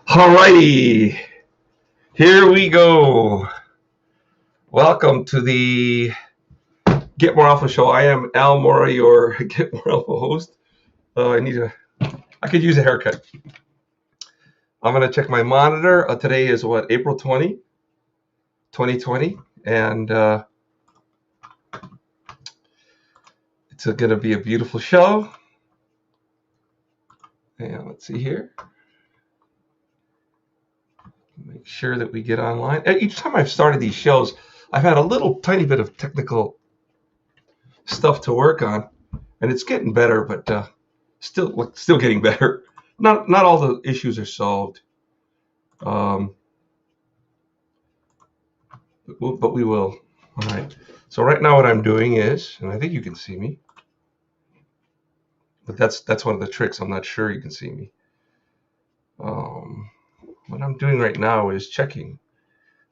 Alrighty, here we go. Welcome to the Get MorAlpha show. I am Al Mora, your Get MorAlpha host. I could use a haircut. I'm gonna check my monitor. Today is April 20, 2020, and it's gonna be a beautiful show. And let's see here. Make sure that we get online. Each time I've started these shows, I've had a little tiny bit of technical stuff to work on, and it's getting better, but still getting better. Not all the issues are solved, but we will. All right. So right now, what I'm doing is, and I think you can see me, but that's one of the tricks. I'm not sure you can see me. What I'm doing right now is checking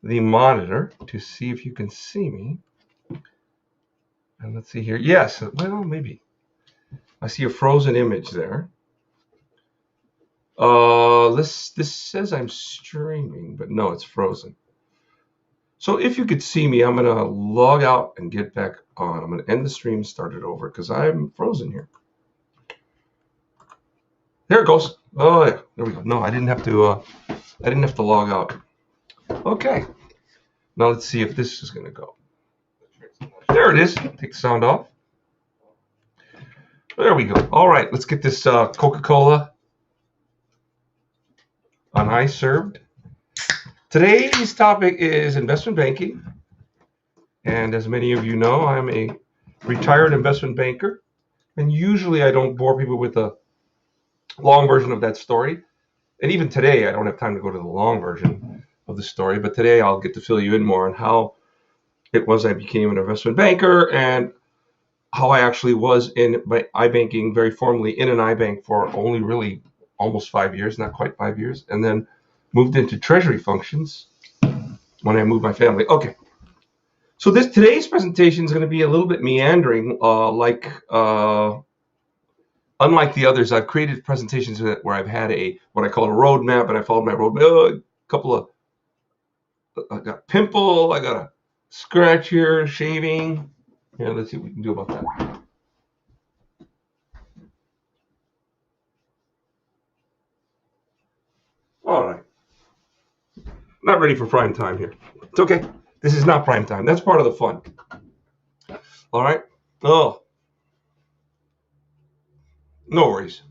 the monitor to see if you can see me. And let's see here. Yes, well, maybe. I see a frozen image there. This says I'm streaming, but no, it's frozen. So if you could see me, I'm going to log out and get back on. I'm going to end the stream and start it over because I'm frozen here. There it goes. Oh, yeah. There we go. No, I didn't have to log out. Okay. Now let's see if this is going to go. There it is. Take the sound off. There we go. All right. Let's get this Coca-Cola on ice served. Today's topic is investment banking. And as many of you know, I'm a retired investment banker. And usually I don't bore people with a long version of that story. And even today, I don't have time to go to the long version of the story. But today I'll get to fill you in more on how it was I became an investment banker and how I actually was in iBanking very formally in an iBank for only really almost 5 years, not quite 5 years, and then moved into treasury functions when I moved my family. Okay. So today's presentation is going to be a little bit meandering, unlike the others. I've created presentations where I've had what I call a roadmap, and I followed my roadmap. I got a pimple, I got a scratch here, shaving. Yeah, let's see what we can do about that. All right. Not ready for prime time here. It's okay. This is not prime time. That's part of the fun. All right. Oh. No worries.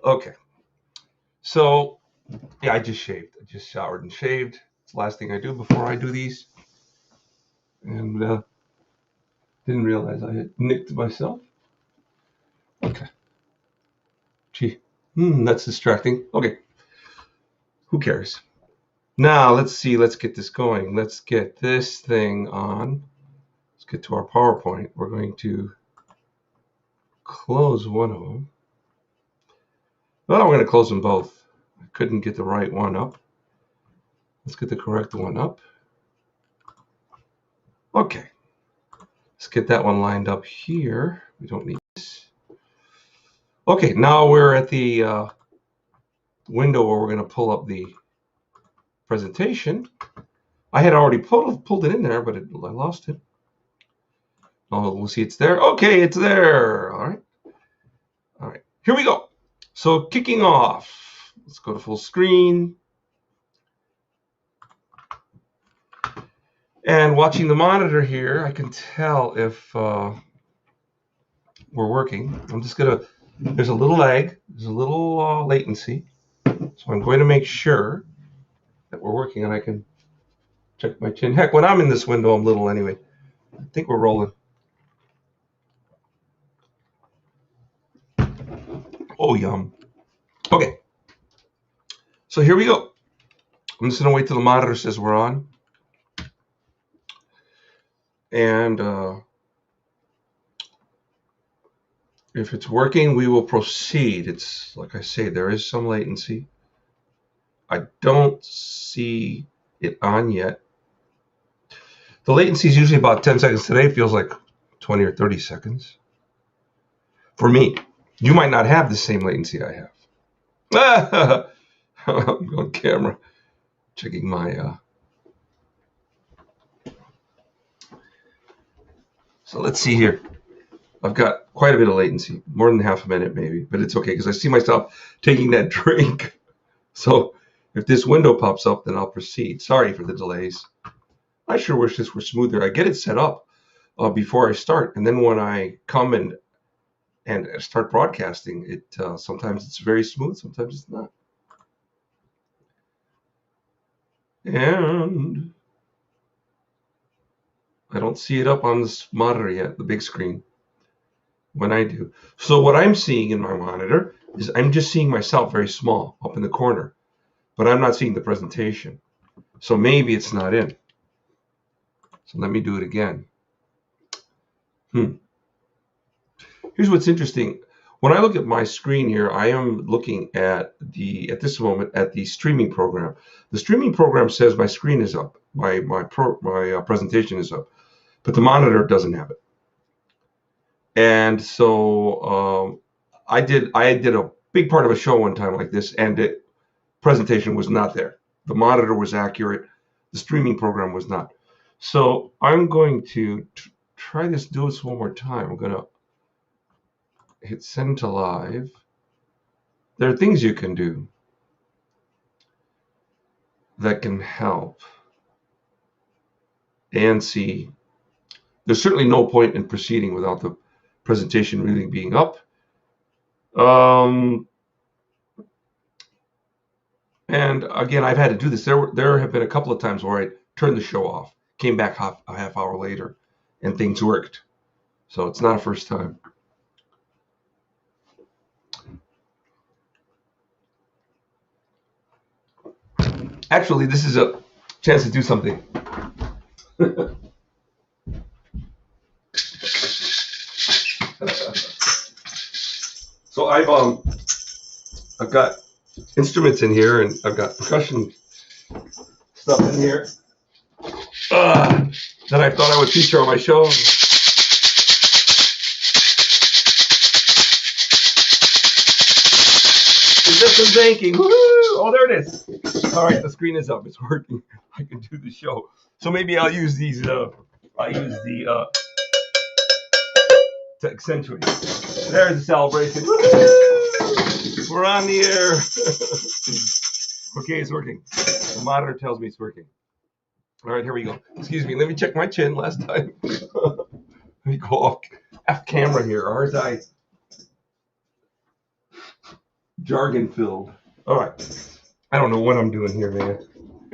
Okay. So, yeah, I just shaved. I just showered and shaved. It's the last thing I do before I do these. And didn't realize I had nicked myself. Okay. Gee. That's distracting. Okay. Who cares? Now, let's see. Let's get this going. Let's get this thing on. Let's get to our PowerPoint. We're going to close one of them. Well, we're going to close them both. I couldn't get the right one up. Let's get the correct one up. Okay. Let's get that one lined up here. We don't need this. Okay, now we're at the window where we're going to pull up the presentation. I had already pulled it in there, but I lost it. Oh, we'll see it's there. Okay, it's there. All right. Here we go. So kicking off. Let's go to full screen. And watching the monitor here, I can tell if we're working. There's a little lag. There's a little latency. So I'm going to make sure that we're working, and I can check my chin. Heck, when I'm in this window, I'm little anyway. I think we're rolling. Oh, yum. Okay. So here we go. I'm just going to wait till the monitor says we're on. And if it's working, we will proceed. It's like I say, there is some latency. I don't see it on yet. The latency is usually about 10 seconds. Today it feels like 20 or 30 seconds. For me, you might not have the same latency I have. I'm on camera, checking my. So let's see here. I've got quite a bit of latency, more than half a minute maybe, but it's okay because I see myself taking that drink. So if this window pops up, then I'll proceed. Sorry for the delays. I sure wish this were smoother. I get it set up before I start, and then when I come and start broadcasting, it sometimes it's very smooth, sometimes it's not. And I don't see it up on this monitor yet, the big screen, when I do. So what I'm seeing in my monitor is I'm just seeing myself very small up in the corner, but I'm not seeing the presentation. So maybe it's not in. So let me do it again. Here's what's interesting. When I look at my screen here, I am looking at this moment at the streaming program. The streaming program says my screen is up, my presentation is up, but the monitor doesn't have it. And so I did a big part of a show one time like this, and the presentation was not there. The monitor was accurate, the streaming program was not. So I'm going to try this, do this one more time. I'm going to hit send to live. There are things you can do that can help. And see, there's certainly no point in proceeding without the presentation really being up. And again, I've had to do this. There have been a couple of times where I turned the show off, came back a half hour later, and things worked. So it's not a first time. Actually, this is a chance to do something. So I've got instruments in here, and I've got percussion stuff in here that I thought I would feature on my show. Investment banking. Woo-hoo! Oh, there it is. All right, the screen is up. It's working. I can do the show. So maybe I'll use these. I'll use the to accentuate. There's the celebration. Woo-hoo! We're on the air. Okay, it's working. The monitor tells me it's working. All right, here we go. Excuse me. Let me check my chin last time. Let me go off camera here. Ours jargon filled. All right. I don't know what I'm doing here, man.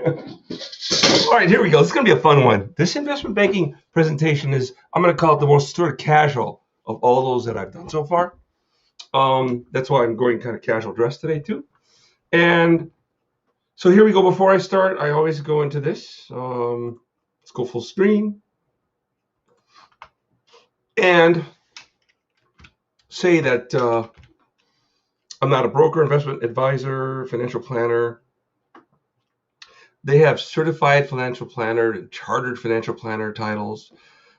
All right, here we go. This is going to be a fun one. This investment banking presentation is, I'm going to call it the most sort of casual of all those that I've done so far. That's why I'm going kind of casual dress today, too. And so here we go. Before I start, I always go into this. Let's go full screen. And say that I'm not a broker, investment advisor, financial planner. They have certified financial planner and chartered financial planner titles.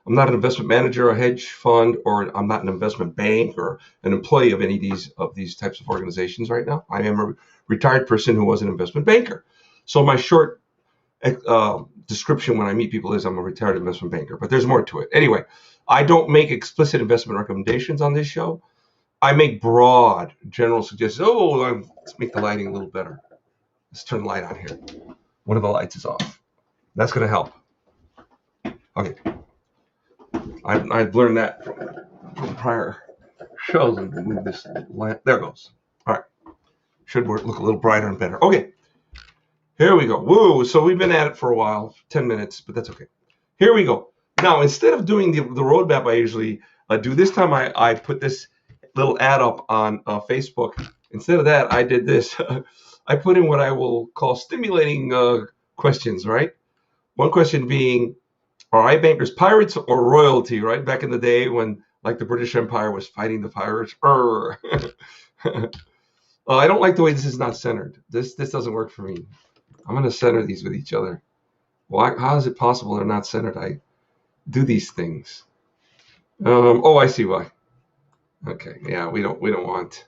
I'm not an investment manager, a hedge fund, or I'm not an investment bank or an employee of any of these types of organizations right now. I am a retired person who was an investment banker. So my short description when I meet people is I'm a retired investment banker, but there's more to it. Anyway, I don't make explicit investment recommendations on this show. I make broad, general suggestions. Oh, let's make the lighting a little better. Let's turn the light on here. One of the lights is off. That's going to help. Okay. I've learned that from prior shows. And move this lamp. There it goes. All right. Should look a little brighter and better. Okay. Here we go. Woo. So we've been at it for a while, 10 minutes, but that's okay. Here we go. Now, instead of doing the roadmap I usually do, this time I put this little ad up on Facebook. Instead of that, I did this. I put in what I will call stimulating questions, right? One question being, are iBankers pirates or royalty, right? Back in the day when like the British Empire was fighting the pirates. I don't like the way this is not centered. This doesn't work for me. I'm going to center these with each other. Why? How is it possible they're not centered? I do these things. Oh, I see why. Okay, yeah, we don't want.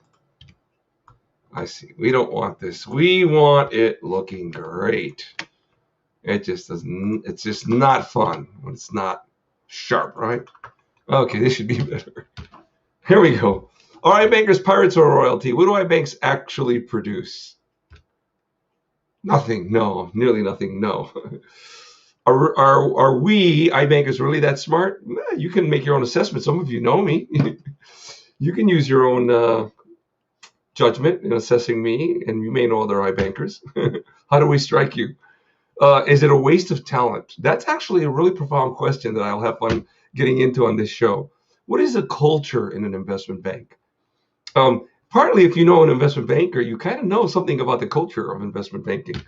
I see. We don't want this. We want it looking great. It just doesn't, it's just not fun when it's not sharp, right? Okay, this should be better. Here we go. All right, bankers, pirates, or royalty. What do iBanks actually produce? Nothing. No. Nearly nothing. No. Are we iBankers really that smart? You can make your own assessment. Some of you know me. You can use your own judgment in assessing me, and you may know other iBankers. How do we strike you? Is it a waste of talent? That's actually a really profound question that I'll have fun getting into on this show. What is a culture in an investment bank? Partly, if you know an investment banker, you kind of know something about the culture of investment banking,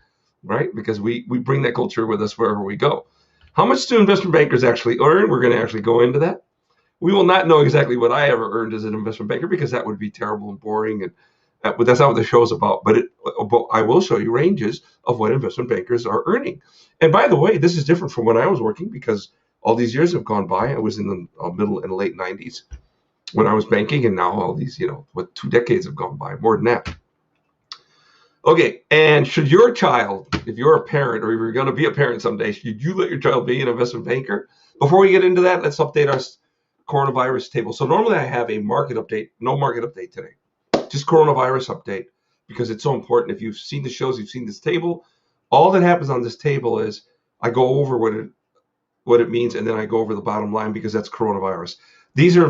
right? Because we bring that culture with us wherever we go. How much do investment bankers actually earn? We're going to actually go into that. We will not know exactly what I ever earned as an investment banker because that would be terrible and boring, and but that's not what the show is about. But I will show you ranges of what investment bankers are earning. And by the way, this is different from when I was working because all these years have gone by. I was in the middle and late 90s when I was banking, and now all these, 2 decades have gone by, more than that. Okay, and should your child, if you're a parent or if you're going to be a parent someday, should you let your child be an investment banker? Before we get into that, let's update our coronavirus table. So normally I have a market update, no market update today, just coronavirus update because it's so important. If you've seen the shows, you've seen this table. All that happens on this table is I go over what it means, and then I go over the bottom line because that's coronavirus. These are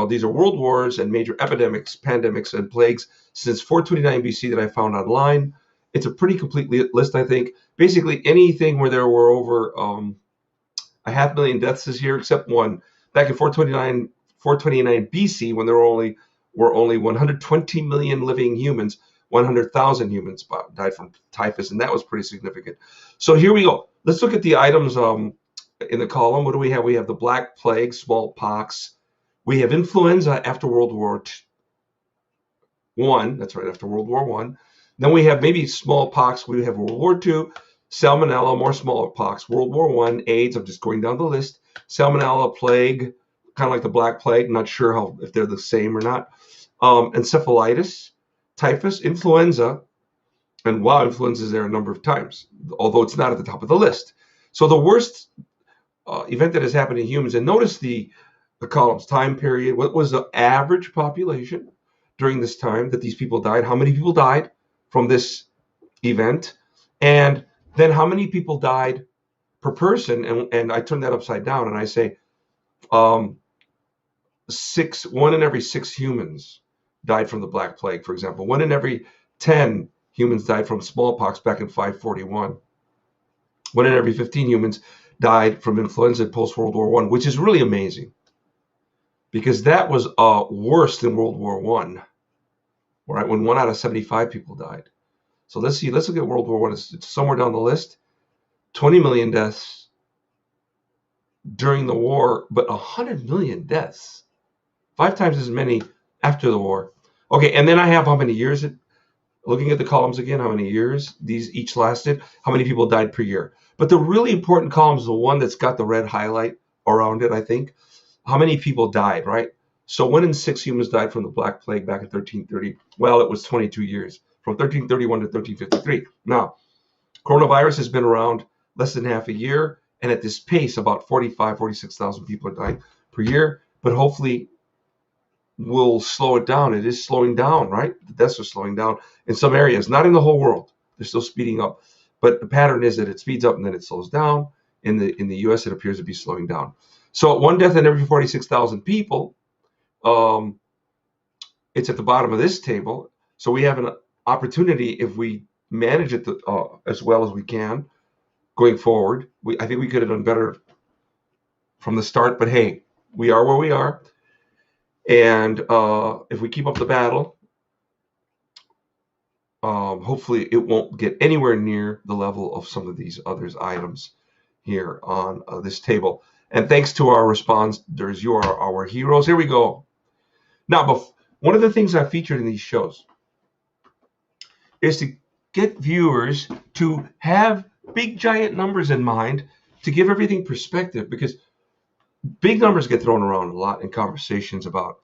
these are world wars and major epidemics, pandemics, and plagues since 429 BC that I found online. It's a pretty complete list, I think. Basically, anything where there were over 500,000 deaths this year, except one. Back in 429 BC, when there were only 120 million living humans, 100,000 humans died from typhus, and that was pretty significant. So here we go. Let's look at the items in the column. What do we have? We have the Black Plague, smallpox. We have influenza after World War I. That's right, after World War I. Then we have maybe smallpox. We have World War II, salmonella, more smallpox, World War I, AIDS. I'm just going down the list. Salmonella, plague, kind of like the Black Plague. Not sure if they're the same or not. Encephalitis, typhus, influenza, and wow, influenza is there a number of times, although it's not at the top of the list. So the worst event that has happened in humans, and notice the columns, time period, what was the average population during this time that these people died, how many people died from this event, and then how many people died per person, and I turn that upside down and I say 1 in every 6 humans died from the Black Plague, for example. 1 in every 10 humans died from smallpox back in 541. 1 in every 15 humans died from influenza post-World War I, which is really amazing because that was worse than World War I, right? When 1 out of 75 people died. So let's see. Let's look at World War I. It's somewhere down the list. 20 million deaths during the war, but 100 million deaths. 5 times as many after the war. Okay, and then I have how many years looking at the columns again, how many years these each lasted, how many people died per year. But the really important column is the one that's got the red highlight around it, I think. How many people died, right? So 1 in 6 humans died from the Black Plague back in 1330. Well, it was 22 years, from 1331 to 1353. Now, coronavirus has been around less than half a year, and at this pace, about 46,000 people are dying per year, but hopefully will slow it down. It is slowing down, right? The deaths are slowing down in some areas, not in the whole world. They're still speeding up. But the pattern is that it speeds up and then it slows down. In the U.S., it appears to be slowing down. So 1 death in every 46,000 people, it's at the bottom of this table. So we have an opportunity, if we manage it as well as we can going forward. I think we could have done better from the start, but hey, we are where we are. And if we keep up the battle, hopefully it won't get anywhere near the level of some of these other items here on this table. And thanks to our responders, you are our heroes. Here we go. Now, one of the things I featured in these shows is to get viewers to have big, giant numbers in mind to give everything perspective, because big numbers get thrown around a lot in conversations about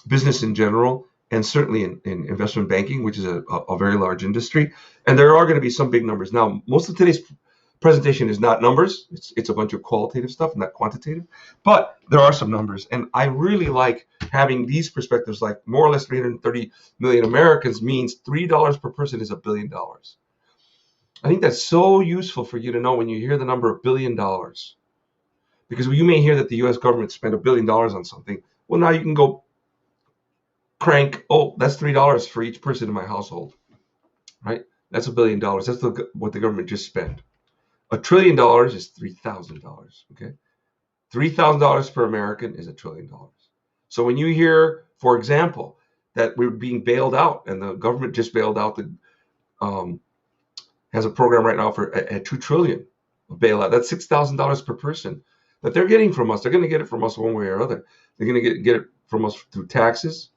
business in general, and certainly in investment banking, which is a very large industry. And there are going to be some big numbers. Now, most of today's presentation is not numbers. It's a bunch of qualitative stuff, not quantitative. But there are some numbers. And I really like having these perspectives, like more or less 330 million Americans means $3 per person is $1 billion. I think that's so useful for you to know when you hear the number $1 billion. Because you may hear that the U.S. government spent $1 billion on something. Well, now you can go crank, oh, that's $3 for each person in my household, right? That's $1 billion. That's what the government just spent. $1 trillion is $3,000, okay? $3,000 per American is $1 trillion. So when you hear, for example, that we're being bailed out, and the government just bailed out has a program right now for at $2 trillion of bailout. That's $6,000 per person that they're getting from us. They're going to get it from us one way or other. They're going to get it from us through taxes.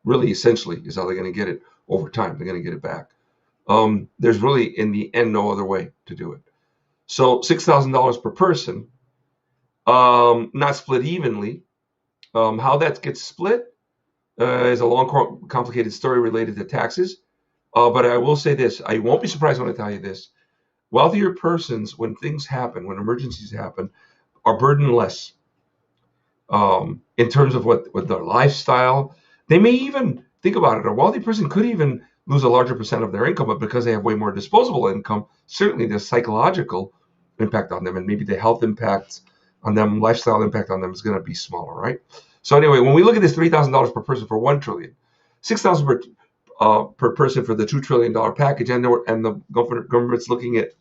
Really, essentially, is how they're going to get it over time. They're going to get it back. There's really, in the end, no other way to do it. So $6,000 per person, not split evenly. How that gets split is a long, complicated story related to taxes. But I will say this. I won't be surprised when I tell you this. Wealthier persons, when things happen, when emergencies happen, are burdened less in terms of what their lifestyle. They may even, think about it, a wealthy person could even lose a larger percent of their income, but because they have way more disposable income, certainly the psychological impact on them and maybe the health impact on them, lifestyle impact on them is going to be smaller, right? So anyway, when we look at this $3,000 per person for $1 trillion, $6,000 per person for the $2 trillion package, and the government's looking at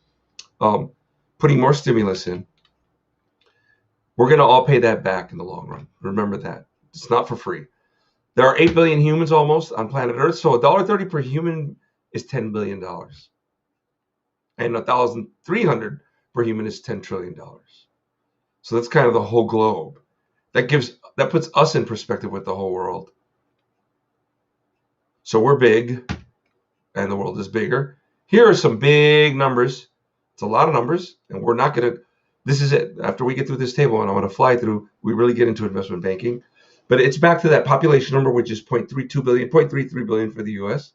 putting more stimulus in, we're going to all pay that back in the long run. Remember that. It's not for free. There are 8 billion humans almost on planet Earth, so $1.30 per human is $10 billion. And $1,300 per human is $10 trillion. So that's kind of the whole globe. That puts us in perspective with the whole world. So we're big, and the world is bigger. Here are some big numbers. It's a lot of numbers, and we're not going to, this is it. After we get through this table, and I want to fly through, we really get into investment banking. But it's back to that population number, which is 0.33 billion for the U.S.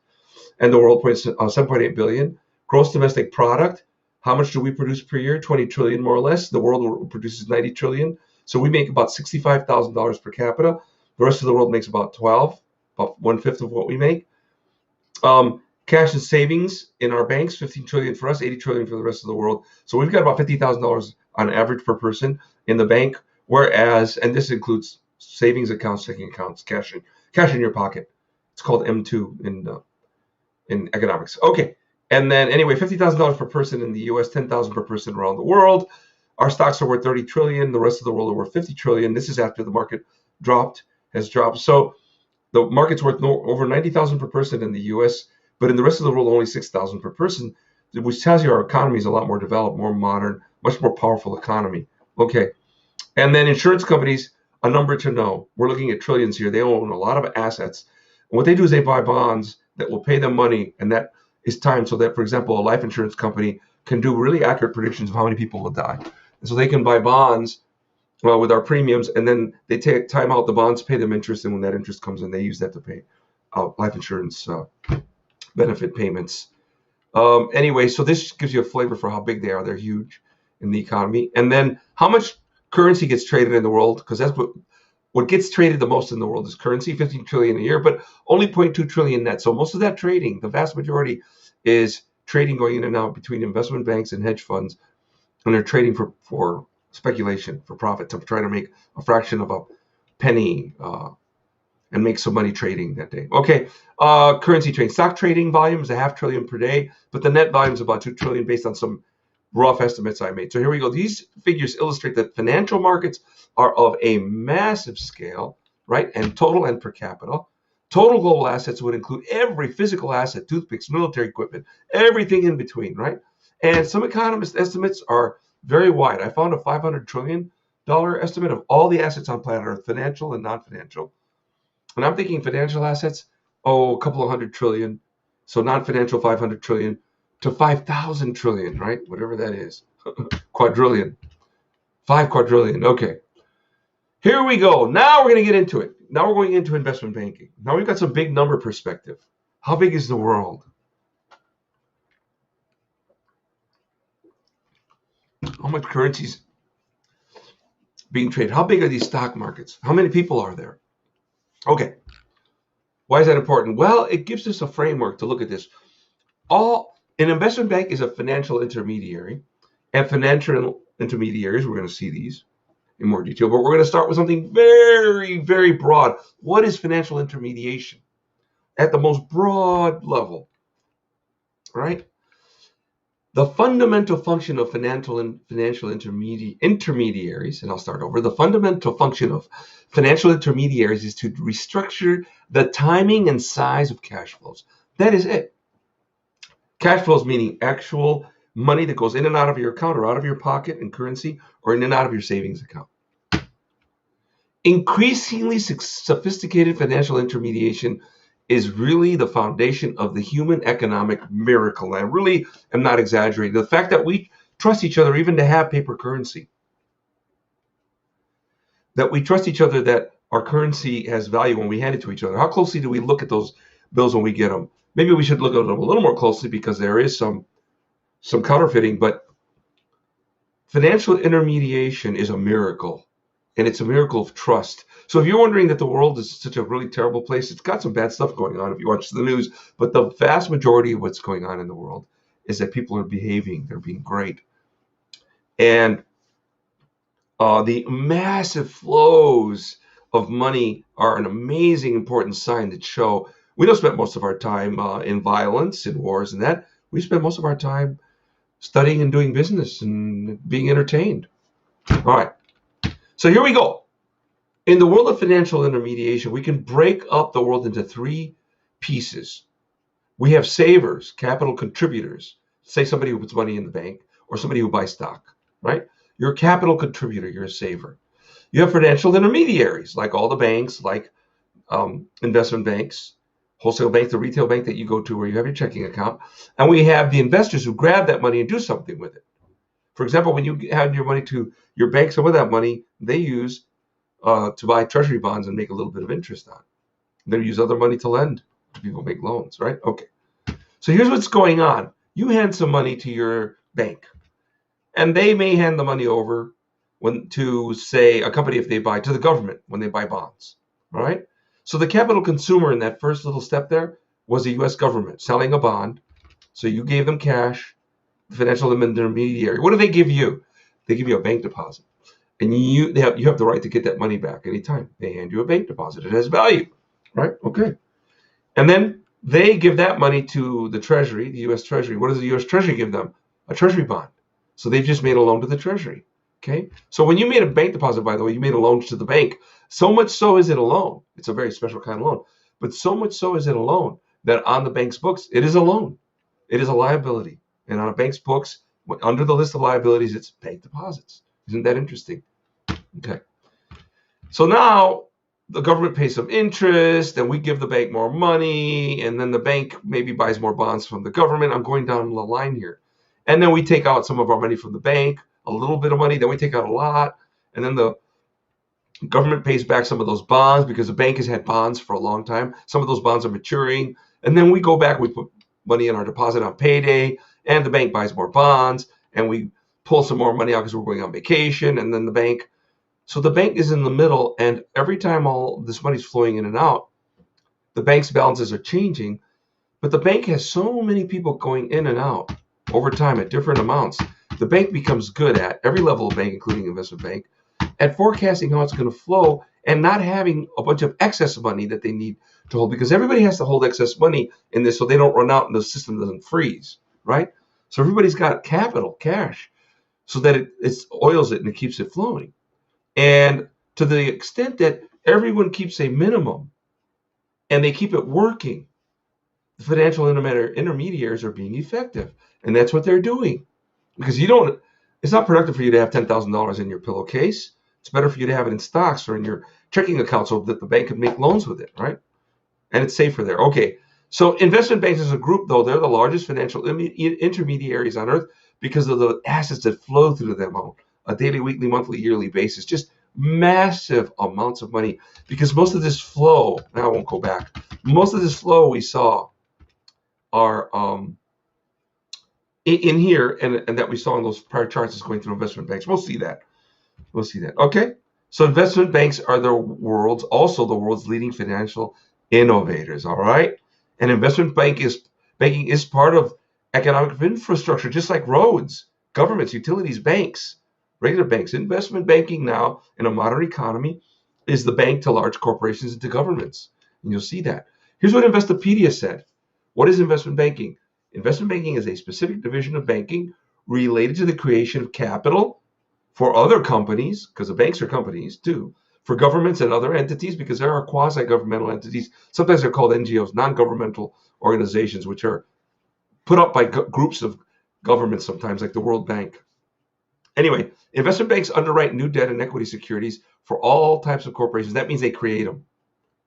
and the world, 7.8 billion. Gross domestic product, how much do we produce per year? 20 trillion, more or less. The world produces 90 trillion. So we make about $65,000 per capita. The rest of the world makes about 12, about 1/5 of what we make. Cash and savings in our banks, 15 trillion for us, 80 trillion for the rest of the world. So we've got about $50,000 on average per person in the bank. Whereas, and this includes savings accounts, checking accounts, cash in your pocket. It's called M2 in economics. Okay, and then anyway, $50,000 per person in the U.S., $10,000 per person around the world. Our stocks are worth 30 trillion. The rest of the world are worth 50 trillion. This is after the market has dropped. So the market's worth over 90,000 per person in the U.S., but in the rest of the world, only 6,000 per person, which tells you our economy is a lot more developed, more modern, much more powerful economy. Okay, and then insurance companies, a number to know. We're looking at trillions here. They own a lot of assets. And what they do is they buy bonds that will pay them money, and that is timed so that, for example, a life insurance company can do really accurate predictions of how many people will die. And so they can buy bonds with our premiums, and then they time out the bonds, pay them interest, and when that interest comes in, they use that to pay out life insurance benefit payments. Anyway, so this gives you a flavor for how big they are. They're huge in the economy. And then how much currency gets traded in the world, because that's what gets traded the most in the world is currency, 15 trillion a year, but only 0.2 trillion net. So most of that trading, the vast majority, is trading going in and out between investment banks and hedge funds, and they're trading for speculation, for profit, to try to make a fraction of a penny and make some money trading that day. Okay, currency trading. Stock trading volume is $500 billion per day, but the net volume is about 2 trillion based on some rough estimates I made. So here we go. These figures illustrate that financial markets are of a massive scale, right? And total and per capita. Total global assets would include every physical asset, toothpicks, military equipment, everything in between, right? And some economist estimates are very wide. I found a $500 trillion estimate of all the assets on planet Earth, financial and non-financial. And I'm thinking financial assets, a couple of 100 trillion. So non-financial, 500 trillion to 5,000 trillion, right? Whatever that is. Quadrillion. 5 quadrillion. Okay. Here we go. Now we're going to get into it. now we're going into investment banking. Now we've got some big number perspective. How big is the world? How much currencies being traded? How big are these stock markets? How many people are there? Okay. Why is that important? Well, it gives us a framework to look at this. An investment bank is a financial intermediary, and financial intermediaries, we're going to see these in more detail, but we're going to start with something very, very broad. What is financial intermediation? At the most broad level, right? The fundamental function of financial intermediaries, and I'll start over. The fundamental function of financial intermediaries is to restructure the timing and size of cash flows. That is it. Cash flows meaning actual money that goes in and out of your account or out of your pocket in currency or in and out of your savings account. Increasingly sophisticated financial intermediation is really the foundation of the human economic miracle. And I really am not exaggerating. The fact that we trust each other even to have paper currency, that we trust each other that our currency has value when we hand it to each other. How closely do we look at those bills when we get them? Maybe we should look at them a little more closely because there is some counterfeiting, but financial intermediation is a miracle, and it's a miracle of trust. So if you're wondering that the world is such a really terrible place, it's got some bad stuff going on if you watch the news, but the vast majority of what's going on in the world is that people are behaving, they're being great. And the massive flows of money are an amazing, important sign that show we don't spend most of our time in violence, in wars and that. We spend most of our time studying and doing business and being entertained. All right. So here we go. In the world of financial intermediation, we can break up the world into three pieces. We have savers, capital contributors, say somebody who puts money in the bank or somebody who buys stock, right? You're a capital contributor, you're a saver. You have financial intermediaries, like all the banks, like investment banks, wholesale bank, the retail bank that you go to where you have your checking account. And we have the investors who grab that money and do something with it. For example, when you hand your money to your bank, some of that money they use to buy treasury bonds and make a little bit of interest on. They use other money to lend to people, make loans, right? Okay. So here's what's going on. You hand some money to your bank, and they may hand the money over to, say, a company if they buy, to the government when they buy bonds, all right? So the capital consumer in that first little step there was the U.S. government selling a bond. So you gave them cash, the financial intermediary. What do they give you? They give you a bank deposit. And you have the right to get that money back anytime. They hand you a bank deposit. It has value, right? Okay. And then they give that money to the Treasury, the U.S. Treasury. What does the U.S. Treasury give them? A Treasury bond. So they've just made a loan to the Treasury. Okay. So when you made a bank deposit, by the way, you made a loan to the bank. So much so is it a loan. It's a very special kind of loan. But so much so is it a loan that on the bank's books, it is a loan. It is a liability. And on a bank's books, under the list of liabilities, it's bank deposits. Isn't that interesting? Okay. So now the government pays some interest, and we give the bank more money, and then the bank maybe buys more bonds from the government. I'm going down the line here. And then we take out some of our money from the bank, a little bit of money, then we take out a lot, and then the government pays back some of those bonds because the bank has had bonds for a long time. Some of those bonds are maturing, and then we go back, we put money in our deposit on payday, and the bank buys more bonds, and we pull some more money out because we're going on vacation, and then the bank is in the middle, and every time all this money is flowing in and out, the bank's balances are changing, but the bank has so many people going in and out over time at different amounts. The bank becomes good at, every level of bank, including investment bank, at forecasting how it's going to flow and not having a bunch of excess money that they need to hold, because everybody has to hold excess money in this so they don't run out and the system doesn't freeze, right? So everybody's got capital, cash, so that it oils it and it keeps it flowing. And to the extent that everyone keeps a minimum and they keep it working, the financial intermediaries are being effective. And that's what they're doing. Because it's not productive for you to have $10,000 in your pillowcase. It's better for you to have it in stocks or in your checking account so that the bank can make loans with it, right? And it's safer there. Okay. So investment banks as a group, though, they're the largest financial intermediaries on earth because of the assets that flow through them on a daily, weekly, monthly, yearly basis. Just massive amounts of money, because most of this flow, now I won't go back, most of this flow we saw are in here, and that we saw in those prior charts is going through investment banks. We'll see that. Okay. So investment banks are also the world's leading financial innovators. All right. And investment banking is part of economic infrastructure, just like roads, governments, utilities, banks, regular banks. Investment banking now in a modern economy is the bank to large corporations and to governments. And you'll see that. Here's what Investopedia said. What is investment banking? Investment banking is a specific division of banking related to the creation of capital for other companies, because the banks are companies too, for governments and other entities, because there are quasi-governmental entities. Sometimes they're called NGOs, non-governmental organizations, which are put up by groups of governments sometimes, like the World Bank. Anyway, investment banks underwrite new debt and equity securities for all types of corporations. That means they create them.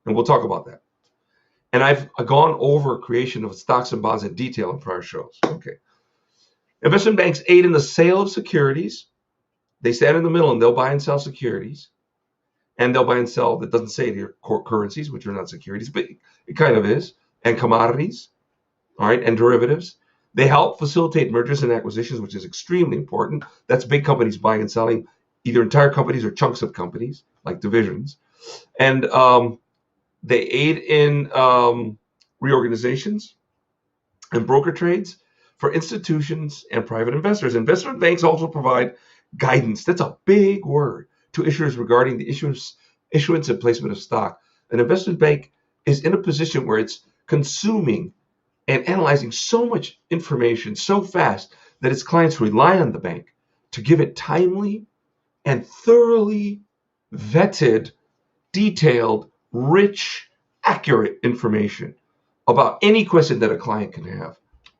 And we'll talk about that. And I've gone over creation of stocks and bonds in detail in prior shows. Okay. Investment banks aid in the sale of securities. They stand in the middle and they'll buy and sell securities. And they'll buy and sell, that doesn't say it here, currencies, which are not securities, but it kind of is, and commodities, all right, and derivatives. They help facilitate mergers and acquisitions, which is extremely important. That's big companies buying and selling either entire companies or chunks of companies, like divisions. And they aid in reorganizations and broker trades for institutions and private investors. Investment banks also provide guidance, that's a big word, to issuers regarding the issuance and placement of stock. An investment bank is in a position where it's consuming and analyzing so much information so fast that its clients rely on the bank to give it timely and thoroughly vetted, detailed, rich, accurate information about any question that a client can have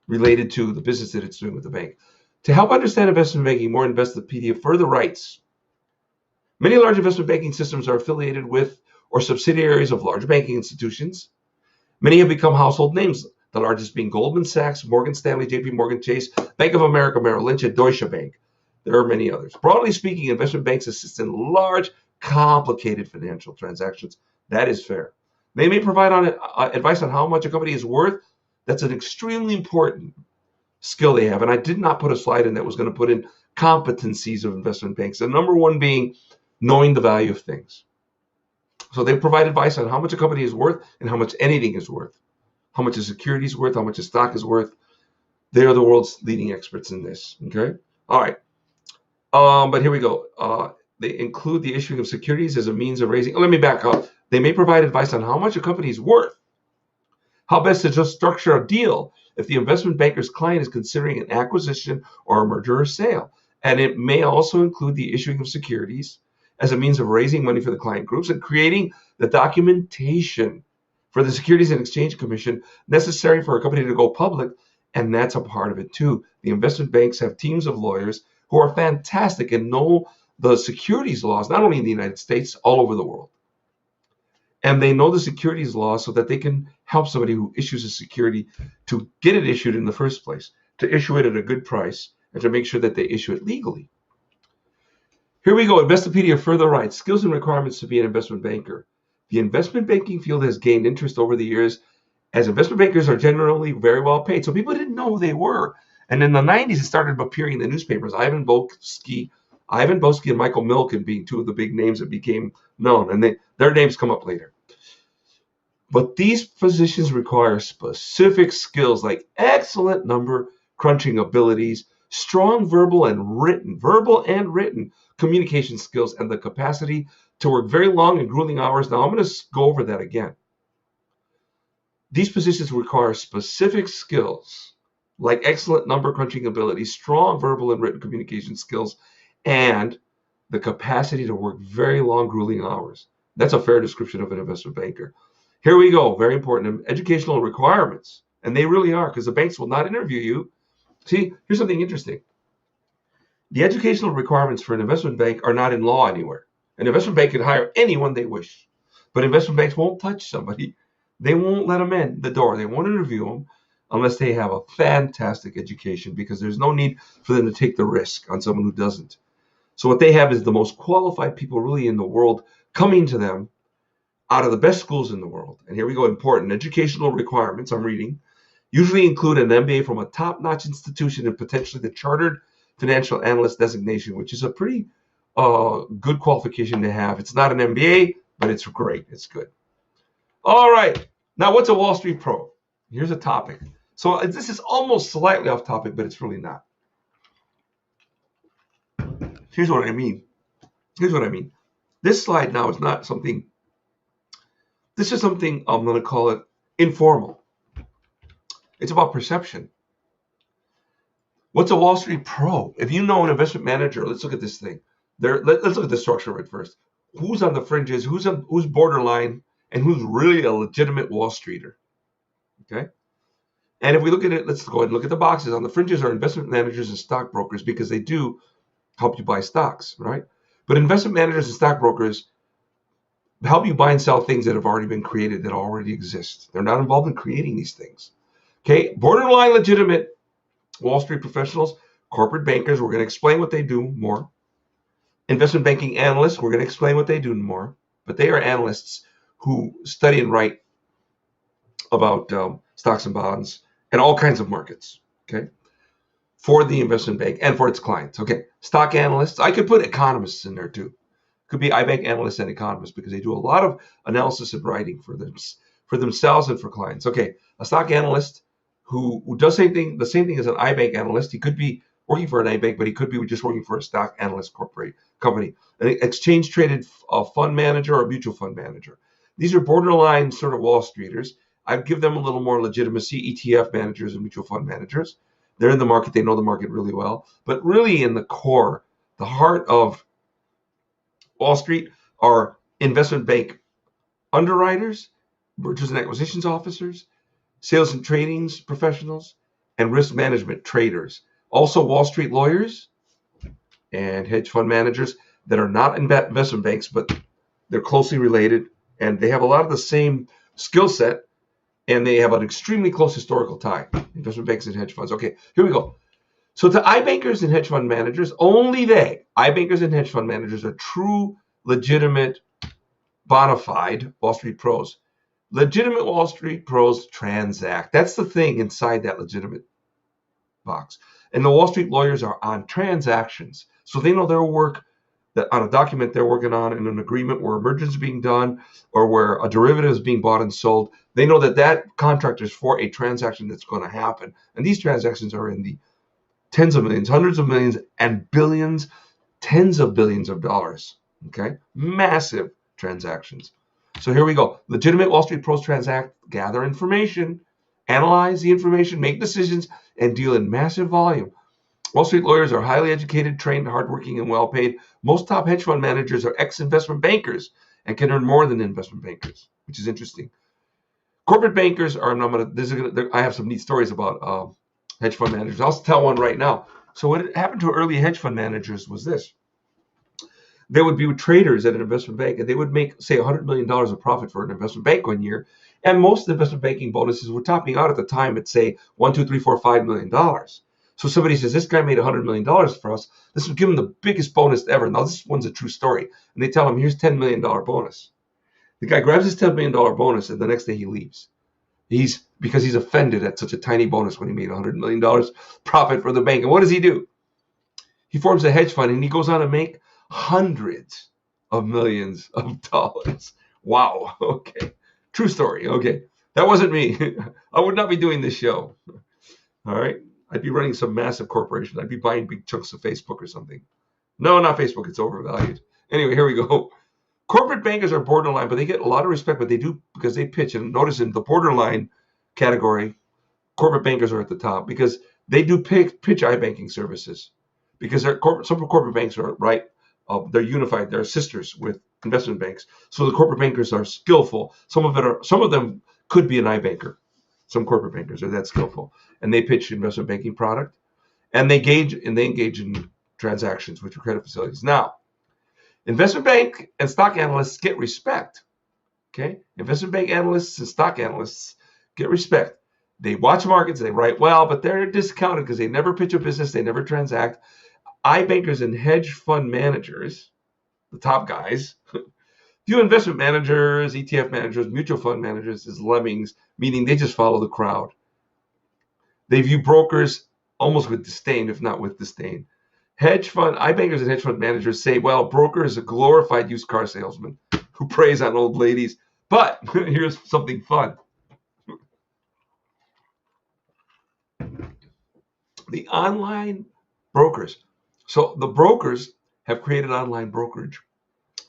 related to the business that it's doing with the bank. To help understand investment banking more, Investopedia further writes, many large investment banking systems are affiliated with or subsidiaries of large banking institutions. Many have become household names, the largest being Goldman Sachs, Morgan Stanley, JP Morgan Chase, Bank of America, Merrill Lynch, and Deutsche Bank. There are many others. Broadly speaking, investment banks assist in large, complicated financial transactions. That is fair. They may provide advice on how much a company is worth. That's an extremely important skill they have. And I did not put a slide in that was going to put in competencies of investment banks. The number one being knowing the value of things. So they provide advice on how much a company is worth and how much anything is worth. How much a security is worth, how much a stock is worth. They are the world's leading experts in this. Okay? All right. But here we go. They include the issuing of securities as a means of raising. Let me back up. They may provide advice on how much a company is worth, how best to just structure a deal if the investment banker's client is considering an acquisition or a merger or sale. And it may also include the issuing of securities as a means of raising money for the client groups and creating the documentation for the Securities and Exchange Commission necessary for a company to go public. And that's a part of it too. The investment banks have teams of lawyers who are fantastic and know the securities laws, not only in the United States, all over the world. And they know the securities laws so that they can help somebody who issues a security to get it issued in the first place, to issue it at a good price, and to make sure that they issue it legally. Here we go. Investopedia further writes, skills and requirements to be an investment banker. The investment banking field has gained interest over the years as investment bankers are generally very well paid. So people didn't know who they were. And in the 90s, it started appearing in the newspapers. Ivan Boesky and Michael Milken being two of the big names that became known. And their names come up later. But these positions require specific skills like excellent number crunching abilities, strong verbal and written communication skills, and the capacity to work very long and grueling hours. Now, I'm going to go over that again. These positions require specific skills like excellent number crunching abilities, strong verbal and written communication skills, and the capacity to work very long, grueling hours. That's a fair description of an investment banker. Here we go. Very important. Educational requirements. And they really are, because the banks will not interview you. See, here's something interesting. The educational requirements for an investment bank are not in law anywhere. An investment bank can hire anyone they wish. But investment banks won't touch somebody. They won't let them in the door. They won't interview them unless they have a fantastic education, because there's no need for them to take the risk on someone who doesn't. So what they have is the most qualified people really in the world coming to them out of the best schools in the world. And here we go, important educational requirements I'm reading usually include an MBA from a top-notch institution and potentially the Chartered Financial Analyst designation, which is a pretty good qualification to have. It's not an MBA, but it's great. It's good. All right. Now, what's a Wall Street Pro? Here's a topic. So this is almost slightly off topic, but it's really not. Here's what I mean. This slide now is not something, this is something I'm going to call it informal. It's about perception. What's a Wall Street Pro? If you know an investment manager, let's look at this thing. Let's look at the structure right first. Who's on the fringes? Who's borderline? And who's really a legitimate Wall Streeter? Okay. And if we look at it, let's go ahead and look at the boxes. On the fringes are investment managers and stockbrokers because they do help you buy stocks, right? But investment managers and stockbrokers help you buy and sell things that have already been created, that already exist. They're not involved in creating these things. Okay. Borderline legitimate Wall Street professionals, corporate bankers, we're going to explain what they do more. Investment banking analysts, we're going to explain what they do more. But they are analysts who study and write about stocks and bonds and all kinds of markets, okay, for the investment bank and for its clients. Okay, stock analysts, I could put economists in there too. Could be iBank analysts and economists because they do a lot of analysis and writing for themselves and for clients. Okay, a stock analyst who does the same thing as an iBank analyst. He could be working for an iBank, but he could be just working for a stock analyst company, an exchange traded fund manager or mutual fund manager. These are borderline sort of Wall Streeters. I'd give them a little more legitimacy, ETF managers and mutual fund managers. They're in the market. They know the market really well. But really in the core, the heart of Wall Street are investment bank underwriters, mergers and acquisitions officers, sales and trading professionals, and risk management traders. Also Wall Street lawyers and hedge fund managers that are not investment banks, but they're closely related. And they have a lot of the same skill set, and they have an extremely close historical tie. Investment banks and hedge funds. Okay, here we go. So to iBankers and hedge fund managers, only iBankers and hedge fund managers are true, legitimate, bona fide Wall Street pros. Legitimate Wall Street pros transact. That's the thing inside that legitimate box. And the Wall Street lawyers are on transactions. So they know their work, that on a document they're working on, in an agreement where a merger is being done or where a derivative is being bought and sold. They know that contract is for a transaction that's going to happen. And these transactions are in the tens of millions, hundreds of millions, and billions, tens of billions of dollars. Okay? Massive transactions. So here we go. Legitimate Wall Street pros transact, gather information, analyze the information, make decisions, and deal in massive volume. Wall Street lawyers are highly educated, trained, hardworking, and well-paid. Most top hedge fund managers are ex-investment bankers and can earn more than investment bankers, which is interesting. Corporate bankers are, I have some neat stories about hedge fund managers. I'll tell one right now. So what happened to early hedge fund managers was this. They would be traders at an investment bank, and they would make, say, $100 million of profit for an investment bank one year. And most investment banking bonuses were topping out at the time at, say, $1, $2, $3, $4, $5 million. So somebody says, this guy made $100 million for us. This would give him the biggest bonus ever. Now, this one's a true story. And they tell him, here's $10 million bonus. The guy grabs his $10 million bonus, and the next day he leaves. Because he's offended at such a tiny bonus when he made $100 million profit for the bank. And what does he do? He forms a hedge fund, and he goes on to make hundreds of millions of dollars. Wow. Okay. True story. Okay. That wasn't me. I would not be doing this show. All right. I'd be running some massive corporation. I'd be buying big chunks of Facebook or something. No, not Facebook. It's overvalued. Anyway, here we go. Corporate bankers are borderline, but they get a lot of respect, but they do because they pitch. And notice in the borderline category, corporate bankers are at the top because they do pitch iBanking services. Because some corporate banks are right. They're unified. They're sisters with investment banks. So the corporate bankers are skillful. Some of them could be an iBanker. Some corporate bankers are that skillful, and they pitch investment banking product, and they engage in transactions, which are credit facilities. Now, investment bank and stock analysts get respect. Okay, investment bank analysts and stock analysts get respect. They watch markets, they write well, but they're discounted because they never pitch a business, they never transact. iBankers and hedge fund managers, the top guys, view investment managers, ETF managers, mutual fund managers as lemmings, meaning they just follow the crowd. They view brokers almost with disdain, if not with disdain. iBankers and hedge fund managers say, well, a broker is a glorified used car salesman who preys on old ladies. But here's something fun. The online brokers. So the brokers have created online brokerage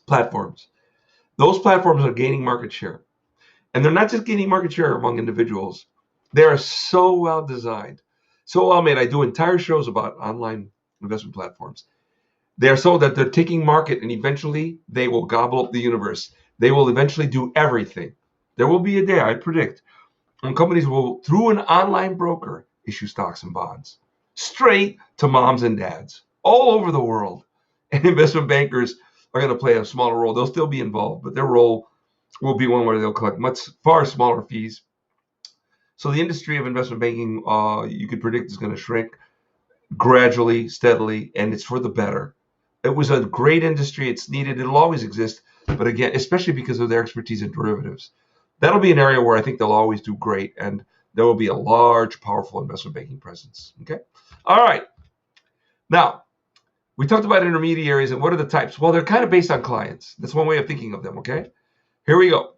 platforms. Those platforms are gaining market share. And they're not just gaining market share among individuals. They are so well designed, so well made. I do entire shows about online investment platforms. They're so that they're taking market, and eventually they will gobble up the universe. They will eventually do everything. There will be a day, I predict, when companies will, through an online broker, issue stocks and bonds straight to moms and dads all over the world. And investment bankers are going to play a smaller role. They'll still be involved, but their role will be one where they'll collect far smaller fees. So the industry of investment banking, you could predict, is going to shrink gradually, steadily, and it's for the better. It was a great industry. It's needed. It'll always exist. But again, especially because of their expertise in derivatives, that'll be an area where I think they'll always do great, and there will be a large, powerful investment banking presence. Okay? All right. Now, we talked about intermediaries and what are the types? Well, they're kind of based on clients. That's one way of thinking of them, okay? Here we go.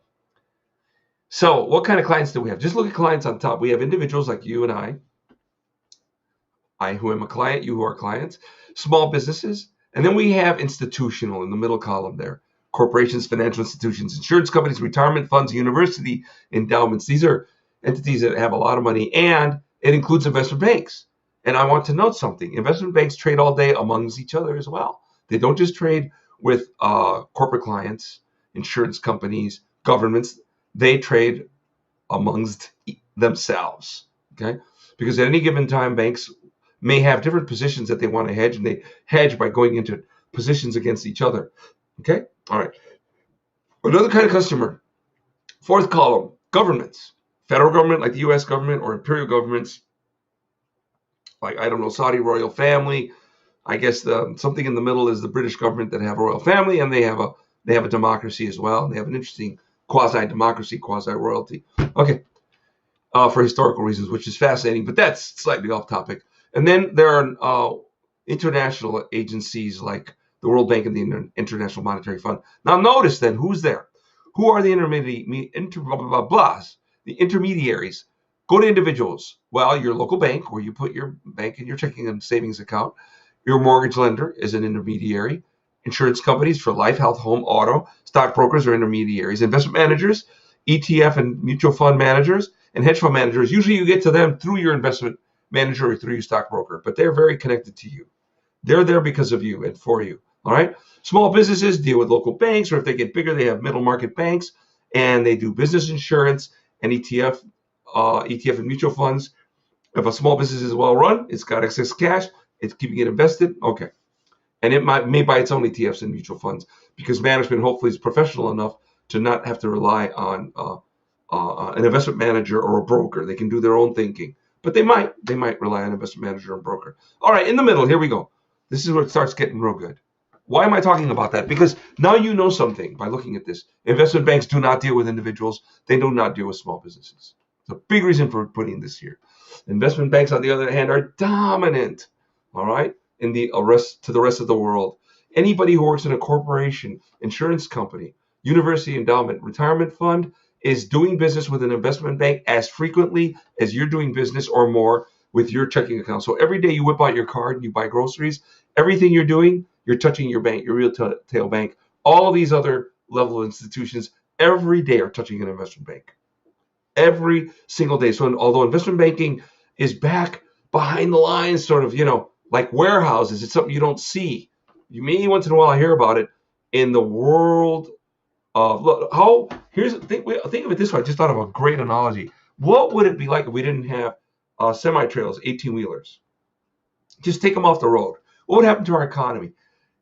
So what kind of clients do we have? Just look at clients on top. We have individuals like you and I who am a client, you who are clients, small businesses, and then we have institutional in the middle column there. Corporations, financial institutions, insurance companies, retirement funds, university endowments. These are entities that have a lot of money, and it includes investment banks. And I want to note something. Investment banks trade all day amongst each other as well. They don't just trade with corporate clients, insurance companies, governments. They trade amongst themselves, okay? Because at any given time, banks may have different positions that they want to hedge, and they hedge by going into positions against each other, okay? All right. Another kind of customer, fourth column, governments. Federal government like the U.S. government, or imperial governments like, I don't know, Saudi royal family. I guess something in the middle is the British government that have a royal family, and they have a democracy as well. And they have an interesting quasi-democracy, quasi-royalty. Okay, for historical reasons, which is fascinating, but that's slightly off topic. And then there are international agencies like the World Bank and the International Monetary Fund. Now notice then, who's there? Who are the intermediaries? Go to individuals. Well, your local bank, where you put your bank in your checking and savings account. Your mortgage lender is an intermediary. Insurance companies for life, health, home, auto. Stockbrokers are intermediaries. Investment managers, ETF and mutual fund managers, and hedge fund managers. Usually you get to them through your investment manager or through your stockbroker, but they're very connected to you. They're there because of you and for you. All right. Small businesses deal with local banks, or if they get bigger, they have middle market banks, and they do business insurance and ETF and mutual funds. If a small business is well run, it's got excess cash, it's keeping it invested, okay. And it may buy its own ETFs and mutual funds because management hopefully is professional enough to not have to rely on an investment manager or a broker. They can do their own thinking, but they might rely on an investment manager or broker. All right, in the middle, here we go. This is where it starts getting real good. Why am I talking about that? Because now you know something by looking at this. Investment banks do not deal with individuals. They do not deal with small businesses. It's a big reason for putting this here. Investment banks, on the other hand, are dominant, all right, in the rest of the world. Anybody who works in a corporation, insurance company, university endowment, retirement fund is doing business with an investment bank as frequently as you're doing business or more with your checking account. So every day you whip out your card and you buy groceries, everything you're doing, you're touching your bank, your retail bank. All of these other level of institutions every day are touching an investment bank. Every single day. So although investment banking is back behind the lines, sort of, like warehouses, it's something you don't see. You may once in a while hear about it in the world of think of it this way. I just thought of a great analogy. What would it be like if we didn't have semi-trailers, 18-wheelers? Just take them off the road. What would happen to our economy?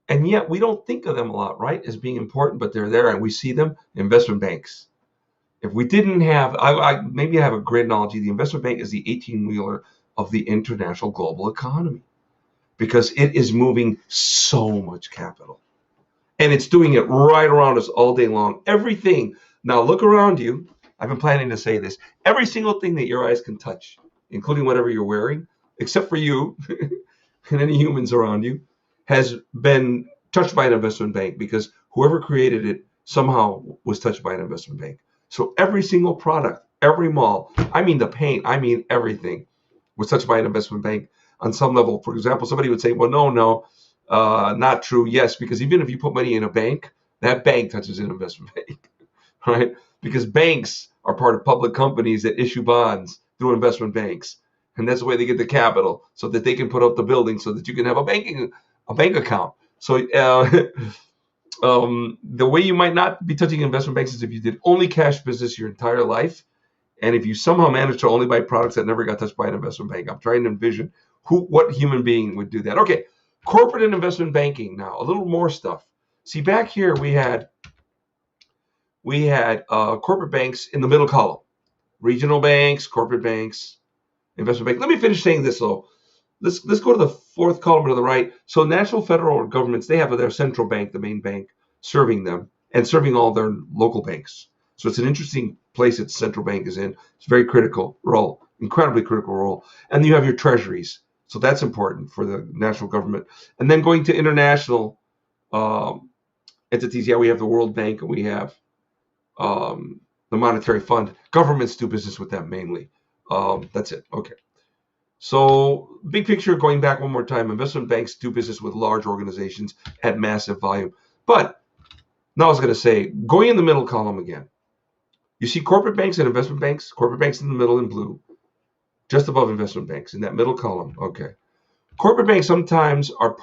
And yet we don't think of them a lot, right, as being important, but they're there and we see them. Investment banks. If we didn't have, maybe I have a great analogy. The investment bank is the 18-wheeler of the international global economy. because it is moving so much capital. And it's doing it right around us all day long. Everything. Now look around you. I've been planning to say this. Every single thing that your eyes can touch, including whatever you're wearing, except for you and any humans around you, has been touched by an investment bank, because whoever created it somehow was touched by an investment bank. So every single product, every mall, I mean the paint, I mean everything, was touched by an investment bank on some level. For example, somebody would say, well, no, not true. Yes, because even if you put money in a bank, that bank touches an investment bank, right? Because banks are part of public companies that issue bonds through investment banks. And that's the way they get the capital, so that they can put up the building so that you can have a bank account. So the way you might not be touching investment banks is if you did only cash business your entire life, and if you somehow managed to only buy products that never got touched by an investment bank. I'm trying to envision what human being would do that. Okay, corporate and investment banking now. A little more stuff. See, back here we had corporate banks in the middle column, regional banks, corporate banks, investment bank. Let me finish saying this though. Let's go to the fourth column to the right. So national, federal governments, they have their central bank, the main bank, serving them and serving all their local banks. So it's an interesting place that central bank is in. It's a very critical role, incredibly critical role. And you have your treasuries. So that's important for the national government. And then going to international entities, we have the World Bank and we have the Monetary Fund. Governments do business with them mainly. That's it. Okay. So big picture, going back one more time, investment banks do business with large organizations at massive volume. But now I was going to say, going in the middle column again, you see corporate banks and investment banks, corporate banks in the middle in blue, just above investment banks in that middle column. Okay. Corporate banks sometimes are,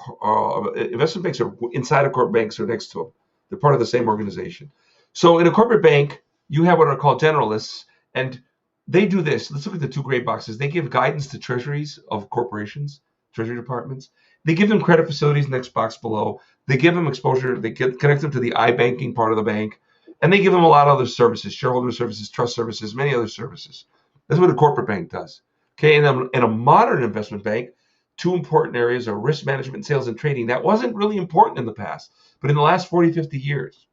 investment banks are inside of corporate banks or next to them. They're part of the same organization. So in a corporate bank, you have what are called generalists, and they do this. Let's look at the two gray boxes. They give guidance to treasuries of corporations, treasury departments. They give them credit facilities, next box below. They give them exposure. They connect them to the iBanking part of the bank. And they give them a lot of other services, shareholder services, trust services, many other services. That's what a corporate bank does. Okay, and in a modern investment bank, two important areas are risk management, sales, and trading. That wasn't really important in the past, but in the last 40, 50 years,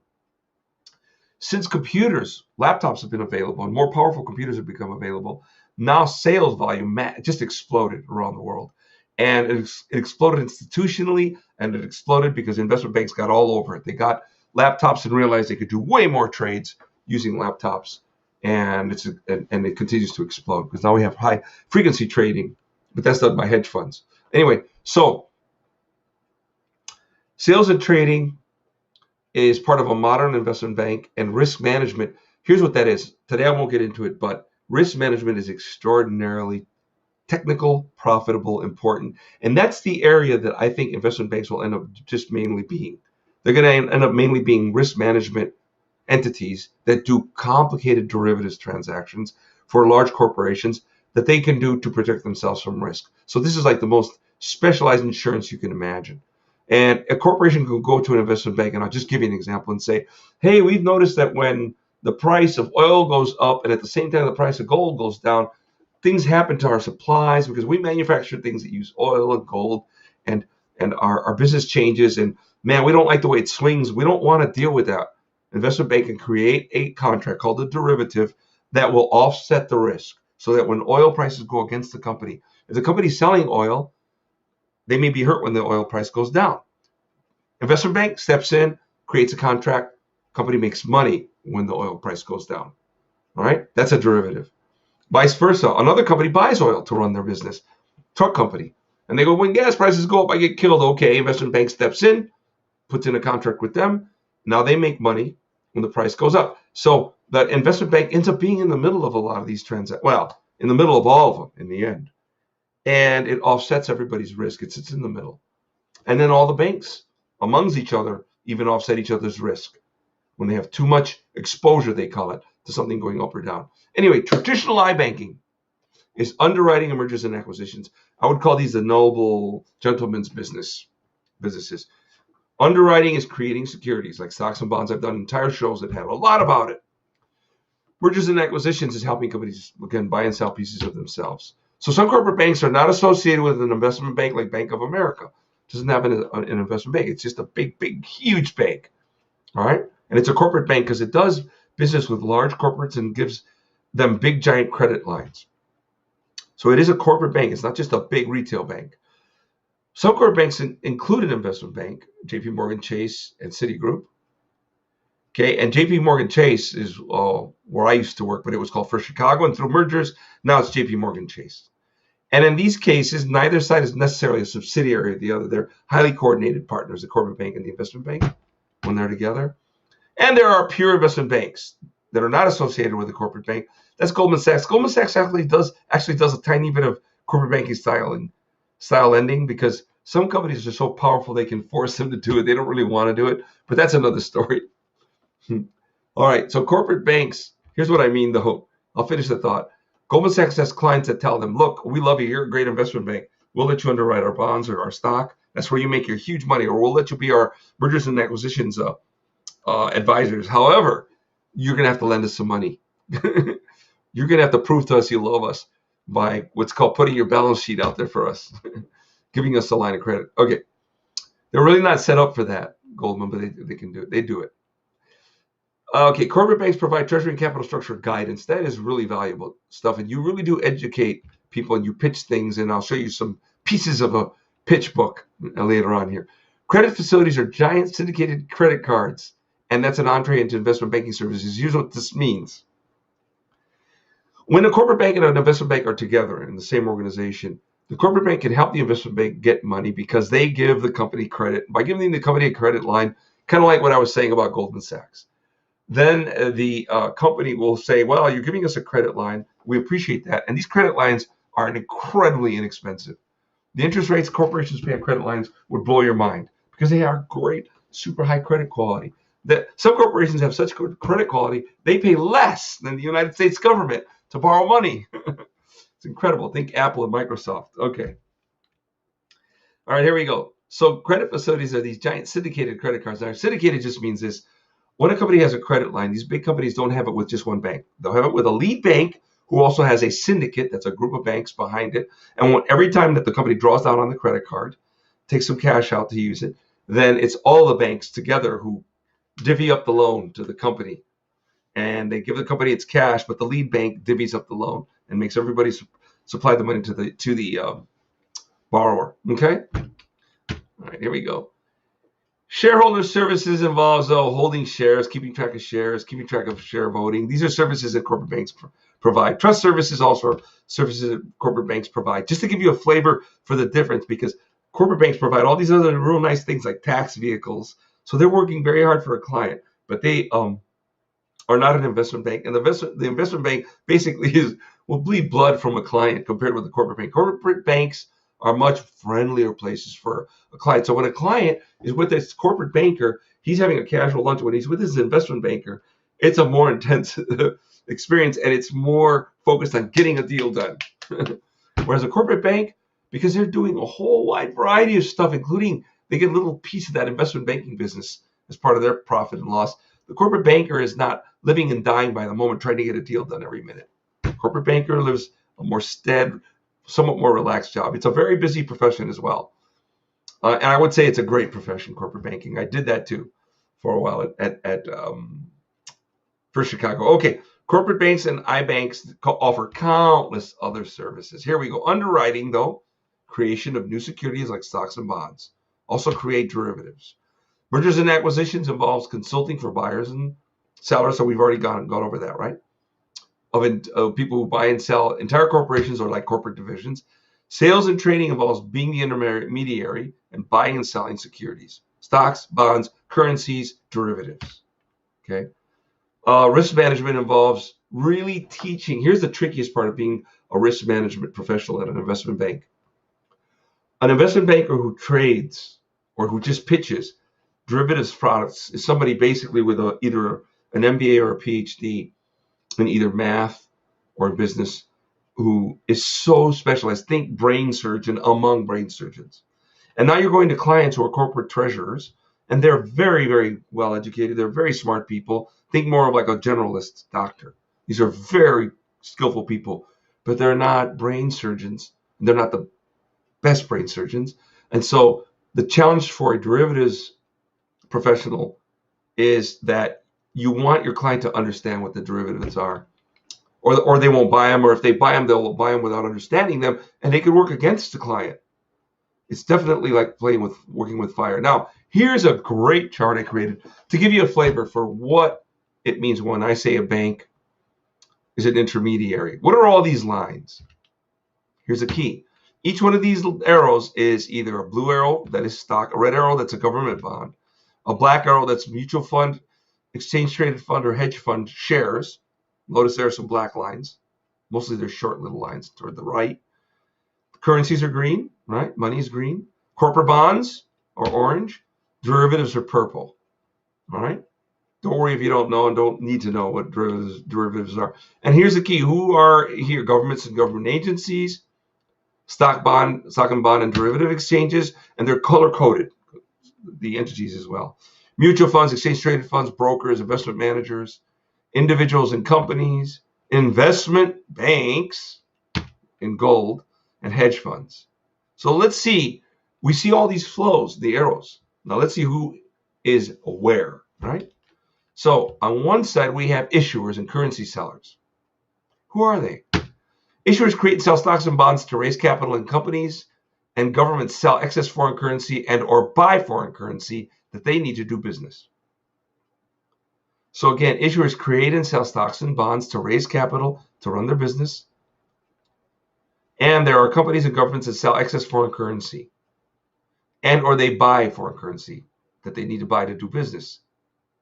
since computers, laptops have been available and more powerful computers have become available, now sales volume just exploded around the world. And it exploded institutionally, and it exploded because investment banks got all over it. They got laptops and realized they could do way more trades using laptops. And it continues to explode because now we have high frequency trading, but that's done by hedge funds. Anyway, so sales and trading is part of a modern investment bank, and risk management. Here's what that is. Today I won't get into it, but risk management is extraordinarily technical, profitable, important. And that's the area that I think investment banks will end up just mainly being. They're going to end up mainly being risk management entities that do complicated derivatives transactions for large corporations that they can do to protect themselves from risk. So this is like the most specialized insurance you can imagine. And a corporation can go to an investment bank, and I'll just give you an example and say, hey, we've noticed that when the price of oil goes up and at the same time the price of gold goes down, things happen to our supplies because we manufacture things that use oil and gold, and our business changes, and man, we don't like the way it swings. We don't want to deal with that. Investment bank can create a contract called a derivative that will offset the risk so that when oil prices go against the company, if the company's selling oil, they may be hurt when the oil price goes down. Investment bank steps in, creates a contract, company makes money when the oil price goes down. All right, that's a derivative. Vice versa, another company buys oil to run their business, truck company, and they go, when gas prices go up, I get killed. Okay, investment bank steps in, puts in a contract with them. Now they make money when the price goes up. So that investment bank ends up being in the middle of a lot of these transactions. Well, in the middle of all of them in the end. And it offsets everybody's risk. It sits in the middle. And then all the banks amongst each other even offset each other's risk when they have too much exposure, they call it, to something going up or down. Anyway, traditional iBanking is underwriting and mergers and acquisitions. I would call these the noble gentleman's businesses. Underwriting is creating securities like stocks and bonds. I've done entire shows that have a lot about it. Mergers and acquisitions is helping companies, again, buy and sell pieces of themselves. So some corporate banks are not associated with an investment bank like Bank of America. It doesn't have an investment bank. It's just a big, huge bank. All right. And it's a corporate bank because it does business with large corporates and gives them big, giant credit lines. So it is a corporate bank. It's not just a big retail bank. Some corporate banks include an investment bank, JP Morgan Chase and Citigroup. Okay, and JP Morgan Chase is where I used to work, but it was called First Chicago, and through mergers, now it's JP Morgan Chase. And in these cases, neither side is necessarily a subsidiary of the other. They're highly coordinated partners, the corporate bank and the investment bank, when they're together. And there are pure investment banks that are not associated with the corporate bank. That's Goldman Sachs. Goldman Sachs actually does a tiny bit of corporate banking style lending because some companies are so powerful they can force them to do it. They don't really want to do it, but that's another story. All right, so corporate banks, here's what I mean though. I'll finish the thought. Goldman Sachs has clients that tell them, look, we love you. You're a great investment bank. We'll let you underwrite our bonds or our stock. That's where you make your huge money, or we'll let you be our mergers and acquisitions advisors. However, you're going to have to lend us some money. You're going to have to prove to us you love us by what's called putting your balance sheet out there for us, giving us a line of credit. Okay. They're really not set up for that, Goldman, but they can do it. They do it. Okay, corporate banks provide treasury and capital structure guidance. That is really valuable stuff. And you really do educate people and you pitch things. And I'll show you some pieces of a pitch book later on here. Credit facilities are giant syndicated credit cards. And that's an entree into investment banking services. Here's what this means. When a corporate bank and an investment bank are together in the same organization, the corporate bank can help the investment bank get money because they give the company credit. By giving the company a credit line, kind of like what I was saying about Goldman Sachs. Then the company will say, well, you're giving us a credit line. We appreciate that. And these credit lines are incredibly inexpensive. The interest rates corporations pay on credit lines would blow your mind because they are great, super high credit quality. That some corporations have such good credit quality, they pay less than the United States government to borrow money. It's incredible. Think Apple and Microsoft. Okay. All right, here we go. So credit facilities are these giant syndicated credit cards. Now, syndicated just means this. When a company has a credit line, these big companies don't have it with just one bank. They'll have it with a lead bank who also has a syndicate, that's a group of banks behind it. And every time that the company draws down on the credit card, takes some cash out to use it, then it's all the banks together who divvy up the loan to the company. And they give the company its cash, but the lead bank divvies up the loan and makes everybody supply the money to the borrower. Okay? All right, here we go. Shareholder services involves holding shares, keeping track of shares, keeping track of share voting. These are services that corporate banks provide. Trust services also services that corporate banks provide. Just to give you a flavor for the difference, because corporate banks provide all these other real nice things like tax vehicles. So they're working very hard for a client, but they are not an investment bank. And the investment bank basically will bleed blood from a client compared with the corporate bank. Corporate banks are much friendlier places for a client. So when a client is with this corporate banker, he's having a casual lunch. When he's with his investment banker, it's a more intense experience and it's more focused on getting a deal done. Whereas a corporate bank, because they're doing a whole wide variety of stuff, including they get a little piece of that investment banking business as part of their profit and loss. The corporate banker is not living and dying by the moment trying to get a deal done every minute. Corporate banker lives a more steady, somewhat more relaxed job. It's a very busy profession as well. And I would say it's a great profession, corporate banking. I did that too for a while at First Chicago. Okay, corporate banks and iBanks offer countless other services. Here we go. Underwriting, though, creation of new securities like stocks and bonds. Also create derivatives. Mergers and acquisitions involves consulting for buyers and sellers. So we've already gone over that, right? Of people who buy and sell entire corporations or like corporate divisions. Sales and trading involves being the intermediary and buying and selling securities, stocks, bonds, currencies, derivatives. Okay. Risk management involves really teaching. Here's the trickiest part of being a risk management professional at an investment bank. An investment banker who trades or who just pitches derivatives products is somebody basically with either an MBA or a PhD in either math or business who is so specialized. Think brain surgeon among brain surgeons. And now you're going to clients who are corporate treasurers, and they're very, very well educated. They're very smart people. Think more of like a generalist doctor. These are very skillful people, but they're not brain surgeons. They're not the best brain surgeons. And so the challenge for a derivatives professional is that you want your client to understand what the derivatives are, or they won't buy them, or if they buy them, they'll buy them without understanding them, and they could work against the client. It's definitely like working with fire. Now, here's a great chart I created to give you a flavor for what it means when I say a bank is an intermediary. What are all these lines? Here's a key. Each one of these arrows is either a blue arrow that is stock, a red arrow that's a government bond, a black arrow that's mutual fund, exchange traded fund, or hedge fund shares. Notice there are some black lines. Mostly they're short little lines toward the right. Currencies are green, right? Money is green. Corporate bonds are orange. Derivatives are purple. All right? Don't worry if you don't know and don't need to know what derivatives are. And here's the key. Who are here? Governments and government agencies, stock and bond and derivative exchanges, and they're color-coded, the entities as well. Mutual funds, exchange-traded funds, brokers, investment managers, individuals and companies, investment banks in gold, and hedge funds. So let's see. We see all these flows, the arrows. Now let's see who is where, right? So on one side, we have issuers and currency sellers. Who are they? Issuers create and sell stocks and bonds to raise capital in companies, and governments sell excess foreign currency and or buy foreign currency that they need to do business. So again, issuers create and sell stocks and bonds to raise capital to run their business. And there are companies and governments that sell excess foreign currency and or they buy foreign currency that they need to buy to do business.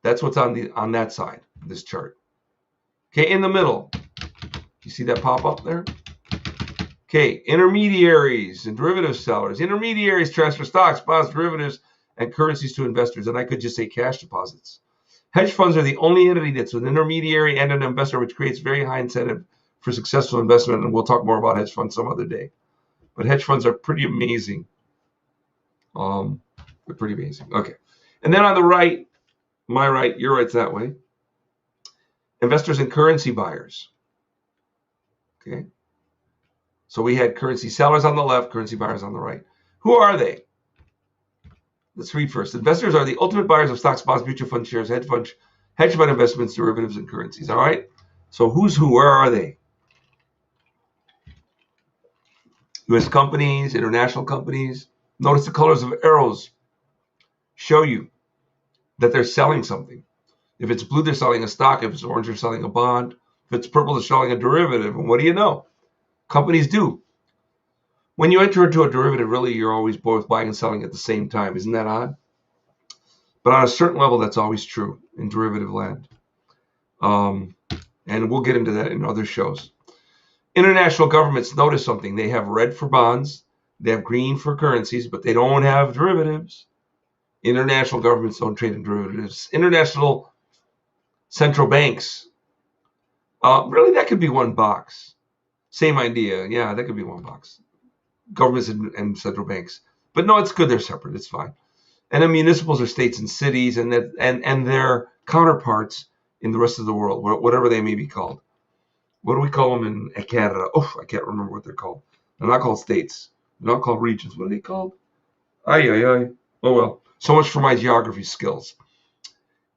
That's what's on that side of this chart. Okay, in the middle, you see that pop up there? Okay, intermediaries and derivative sellers. Intermediaries transfer stocks, bonds, derivatives, and currencies to investors. And I could just say cash deposits. Hedge funds are the only entity that's an intermediary and an investor, which creates very high incentive for successful investment. And we'll talk more about hedge funds some other day. But hedge funds are pretty amazing. They're pretty amazing. Okay. And then on the right, my right, your right's that way. Investors and currency buyers. Okay. So we had currency sellers on the left, currency buyers on the right. Who are they? Let's read first. Investors are the ultimate buyers of stocks, bonds, mutual fund shares, hedge fund investments, derivatives, and currencies. All right. So who's who? Where are they? U.S. companies, international companies. Notice the colors of arrows show you that they're selling something. If it's blue, they're selling a stock. If it's orange, they're selling a bond. If it's purple, they're selling a derivative. And what do you know? Companies do. When you enter into a derivative, really, you're always both buying and selling at the same time. Isn't that odd? But on a certain level, that's always true in derivative land. And we'll get into that in other shows. International governments notice something. They have red for bonds. They have green for currencies, but they don't have derivatives. International governments don't trade in derivatives. International central banks. Really, that could be one box. Same idea. Yeah, that could be one box. Governments and central banks. But no, it's good they're separate. It's fine. And then municipals are states and cities and their counterparts in the rest of the world, whatever they may be called. What do we call them in Canada? Oh, I can't remember what they're called. They're not called states. They're not called regions. What are they called? Oh, well. So much for my geography skills.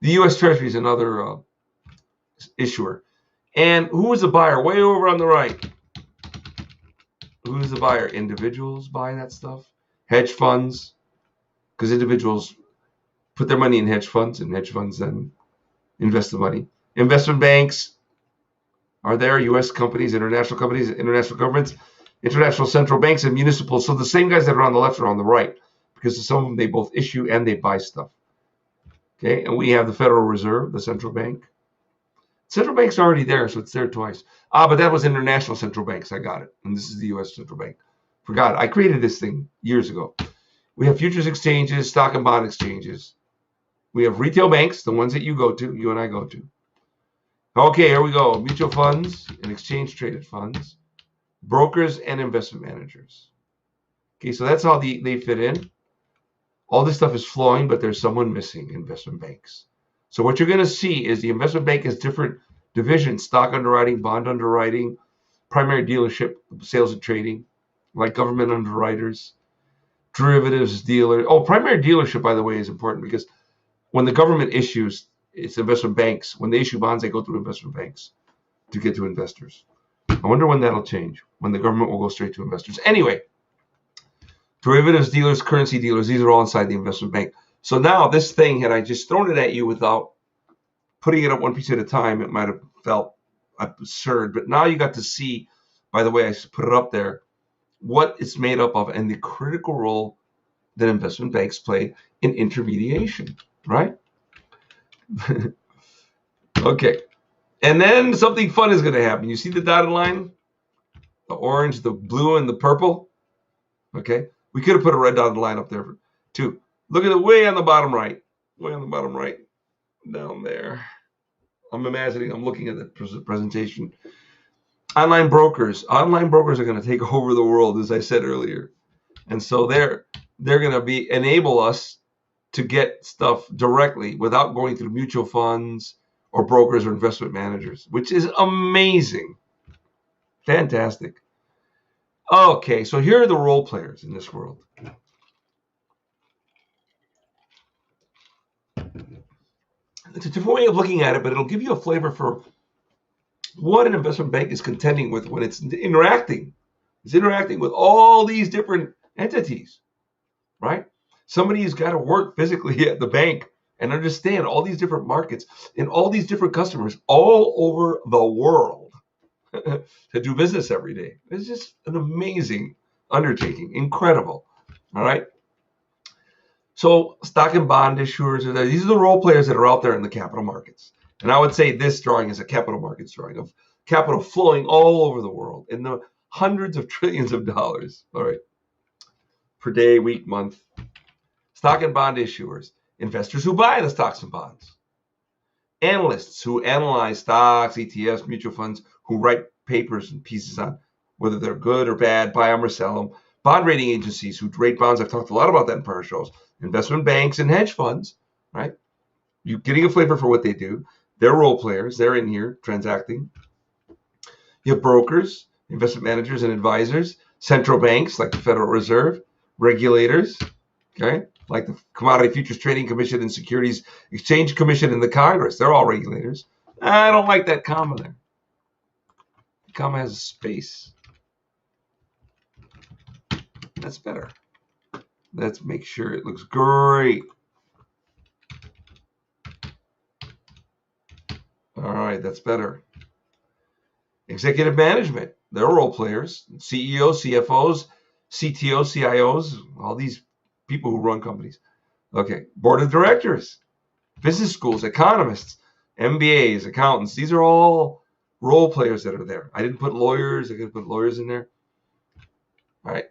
The U.S. Treasury is another issuer. And who is the buyer? Way over on the right. Who's the buyer? Individuals buy that stuff. Hedge funds. Because individuals put their money in hedge funds, and hedge funds then invest the money. Investment banks are there. U.S. companies, international governments, international central banks, and municipals. So the same guys that are on the left are on the right. Because some of them, they both issue and they buy stuff. Okay, and we have the Federal Reserve, the central bank. Central bank's already there, so it's there twice. But that was international central banks. I got it. And this is the U.S. central bank. Forgot. I created this thing years ago. We have futures exchanges, stock and bond exchanges. We have retail banks, the ones that you go to, you and I go to. Okay, here we go. Mutual funds and exchange-traded funds. Brokers and investment managers. Okay, so that's how they fit in. All this stuff is flowing, but there's someone missing, investment banks. So what you're going to see is the investment bank has different divisions, stock underwriting, bond underwriting, primary dealership, sales and trading, like government underwriters, derivatives dealer. Oh, primary dealership, by the way, is important because when the government issues, it's investment banks. When they issue bonds, they go through investment banks to get to investors. I wonder when that'll change, when the government will go straight to investors. Anyway, derivatives dealers, currency dealers, these are all inside the investment bank. So now this thing, had I just thrown it at you without putting it up one piece at a time, it might have felt absurd. But now you got to see, by the way, I put it up there, what it's made up of and the critical role that investment banks play in intermediation, right? Okay. And then something fun is going to happen. You see the dotted line? The orange, the blue, and the purple? Okay. We could have put a red dotted line up there too. Look at it way on the bottom right. Way on the bottom right. Down there. I'm imagining, I'm looking at the presentation. Online brokers are going to take over the world, as I said earlier. And so they're going to enable us to get stuff directly without going through mutual funds or brokers or investment managers, which is amazing. Fantastic. Okay, so here are the role players in this world. It's a different way of looking at it, but it'll give you a flavor for what an investment bank is contending with when it's interacting. It's interacting with all these different entities, right? Somebody's got to work physically at the bank and understand all these different markets and all these different customers all over the world to do business every day. It's just an amazing undertaking. Incredible. All right. So stock and bond issuers, these are the role players that are out there in the capital markets. And I would say this drawing is a capital markets drawing of capital flowing all over the world in the hundreds of trillions of dollars, all right, per day, week, month. Stock and bond issuers, investors who buy the stocks and bonds. Analysts who analyze stocks, ETFs, mutual funds, who write papers and pieces on whether they're good or bad, buy them or sell them. Bond rating agencies who rate bonds. I've talked a lot about that in prior shows. Investment banks and hedge funds, right? You're getting a flavor for what they do. They're role players. They're in here transacting. You have brokers, investment managers and advisors, central banks like the Federal Reserve, regulators, okay, like the Commodity Futures Trading Commission and Securities Exchange Commission and the Congress. They're all regulators. I don't like that comma there. The comma has a space. That's better. Let's make sure it looks great. All right, that's better. Executive management, they're role players. CEOs, CFOs, CTOs, CIOs, all these people who run companies. Okay, board of directors, business schools, economists, MBAs, accountants. These are all role players that are there. I didn't put lawyers. I could put lawyers in there. All right.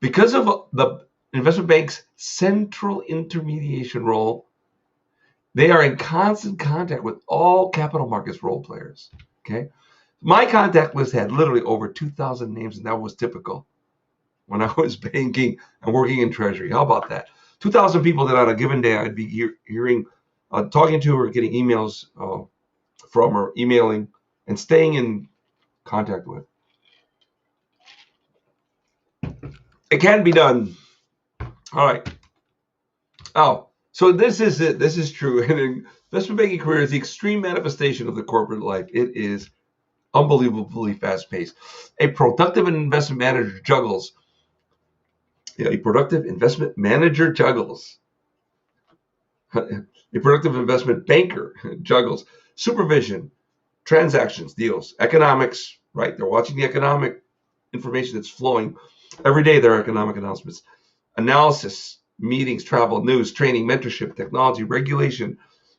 Because of the investment bank's central intermediation role, they are in constant contact with all capital markets role players. Okay. My contact list had literally over 2,000 names, and that was typical when I was banking and working in Treasury. How about that? 2,000 people that on a given day I'd be hearing, talking to, or getting emails from, or emailing and staying in contact with. It can be done. All right. Oh, so this is it. This is true. An investment banking career is the extreme manifestation of the corporate life. It is unbelievably fast-paced. A productive investment manager juggles. A productive investment manager juggles. A productive investment banker juggles supervision, transactions, deals, economics, right? They're watching the economic information that's flowing. Every day there are economic announcements. Analysis, meetings, travel, news, training, mentorship, technology, regulation.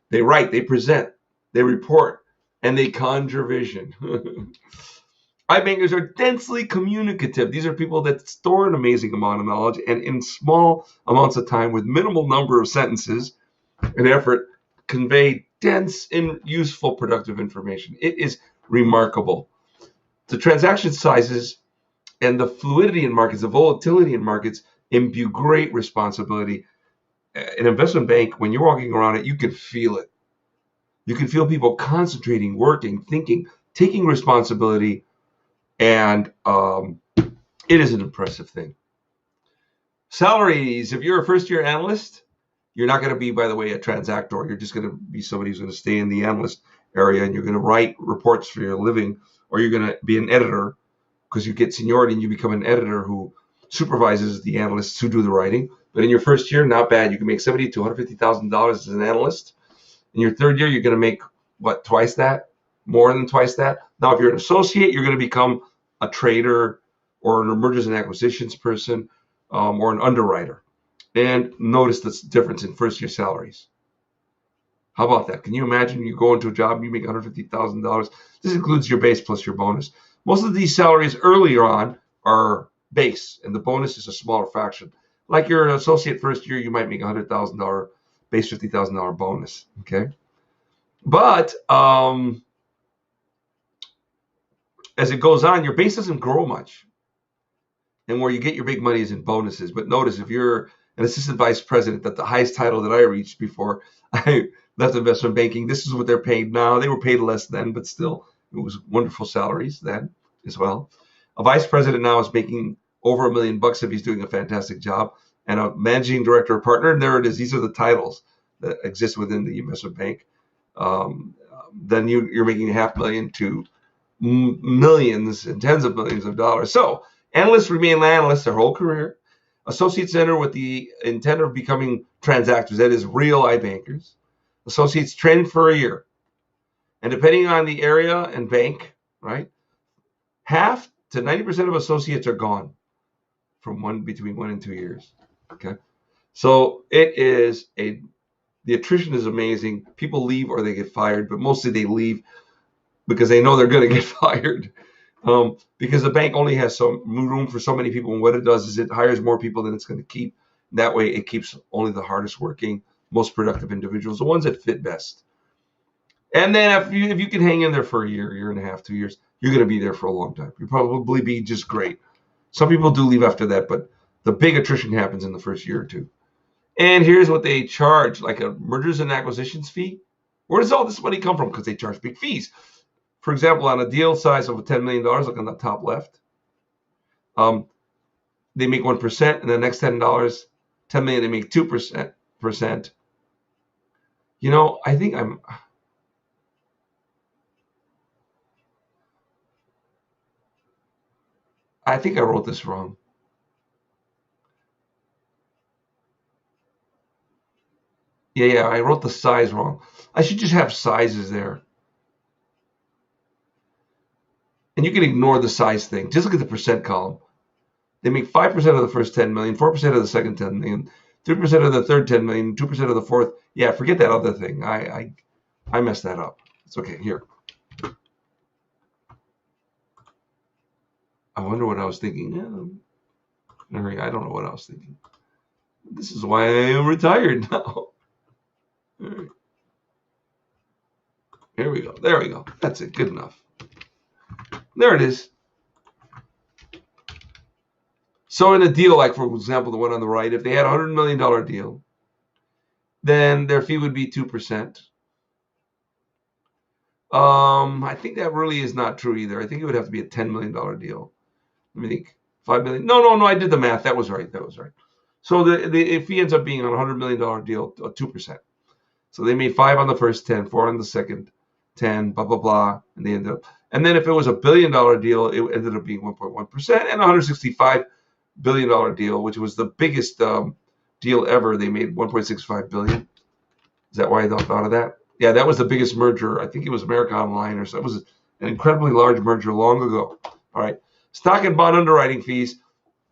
They write, they present, they report, and they conjure vision. iBankers are densely communicative. These are people that store an amazing amount of knowledge and in small amounts of time with minimal number of sentences and effort convey dense and useful productive information. It is remarkable. The transaction sizes and the fluidity in markets, the volatility in markets imbue great responsibility. An investment bank, when you're walking around it, you can feel it. You can feel people concentrating, working, thinking, taking responsibility, And it is an impressive thing. Salaries, if you're a first-year analyst, you're not going to be, by the way, a transactor. You're just going to be somebody who's going to stay in the analyst area, and you're going to write reports for your living, or you're going to be an editor because you get seniority and you become an editor who supervises the analysts who do the writing. But in your first year, not bad. You can make $70,000 to $150,000 as an analyst. In your third year, you're going to make, what, twice that? More than twice that? Now, if you're an associate, you're going to become a trader or an mergers and acquisitions person or an underwriter. And notice the difference in first-year salaries. How about that? Can you imagine you go into a job and you make $150,000? This includes your base plus your bonus. Most of these salaries earlier on are base, and the bonus is a smaller fraction. Like your associate first year, you might make $100,000 base, $50,000 bonus. Okay, but as it goes on, your base doesn't grow much, and where you get your big money is in bonuses. But notice, if you're an assistant vice president, that the highest title that I reached before I left investment banking, this is what they're paid now. They were paid less then, but still, it was wonderful salaries then as well. A vice president now is making over $1 million if he's doing a fantastic job, and a managing director or partner, and there it is. These are the titles that exist within the investment bank. Then you're making $500,000 to millions and tens of millions of dollars. So analysts remain analysts their whole career. Associates enter with the intent of becoming transactors, that is, real iBankers. Associates train for a year. And depending on the area and bank, right, half to 90% of associates are gone from between 1 and 2 years. Okay, so the attrition is amazing. People leave or they get fired, but mostly they leave because they know they're going to get fired. Because the bank only has some room for so many people, and what it does is it hires more people than it's going to keep. That way, it keeps only the hardest working, most productive individuals, the ones that fit best. And then if you can hang in there for a year and a half, 2 years, you're going to be there for a long time. You'll probably be just great. Some people do leave after that, but the big attrition happens in the first year or two. And here's what they charge, like a mergers and acquisitions fee. Where does all this money come from? Because they charge big fees. For example, on a deal size of $10 million, look on the top left, they make 1%, and the next $10 million, they make 2%. You know, I think I wrote this wrong. Yeah, I wrote the size wrong. I should just have sizes there. And you can ignore the size thing. Just look at the percent column. They make 5% of the first 10 million, 4% of the second 10 million, 3% of the third 10 million, 2% of the fourth. Yeah, forget that other thing. I messed that up. It's okay. Here. I wonder what I was thinking. I don't know what I was thinking. This is why I am retired now. All right. Here we go. There we go. That's it. Good enough. There it is. So in a deal, like for example, the one on the right, if they had a $100 million deal, then their fee would be 2%. I think that really is not true either. I think it would have to be a $10 million deal. Let me think. 5 million. No. I did the math. That was right. So the fee ends up being on a $100 million deal, 2%. So they made 5 on the first 10, 4 on the second 10, blah blah blah, and they ended up. And then if it was a $1 billion deal, it ended up being 1.1%, and a $165 billion deal, which was the biggest deal ever. They made $1.65 billion. Is that why I thought of that? Yeah, that was the biggest merger. I think it was America Online or so. It was an incredibly large merger long ago. All right. Stock and bond underwriting fees.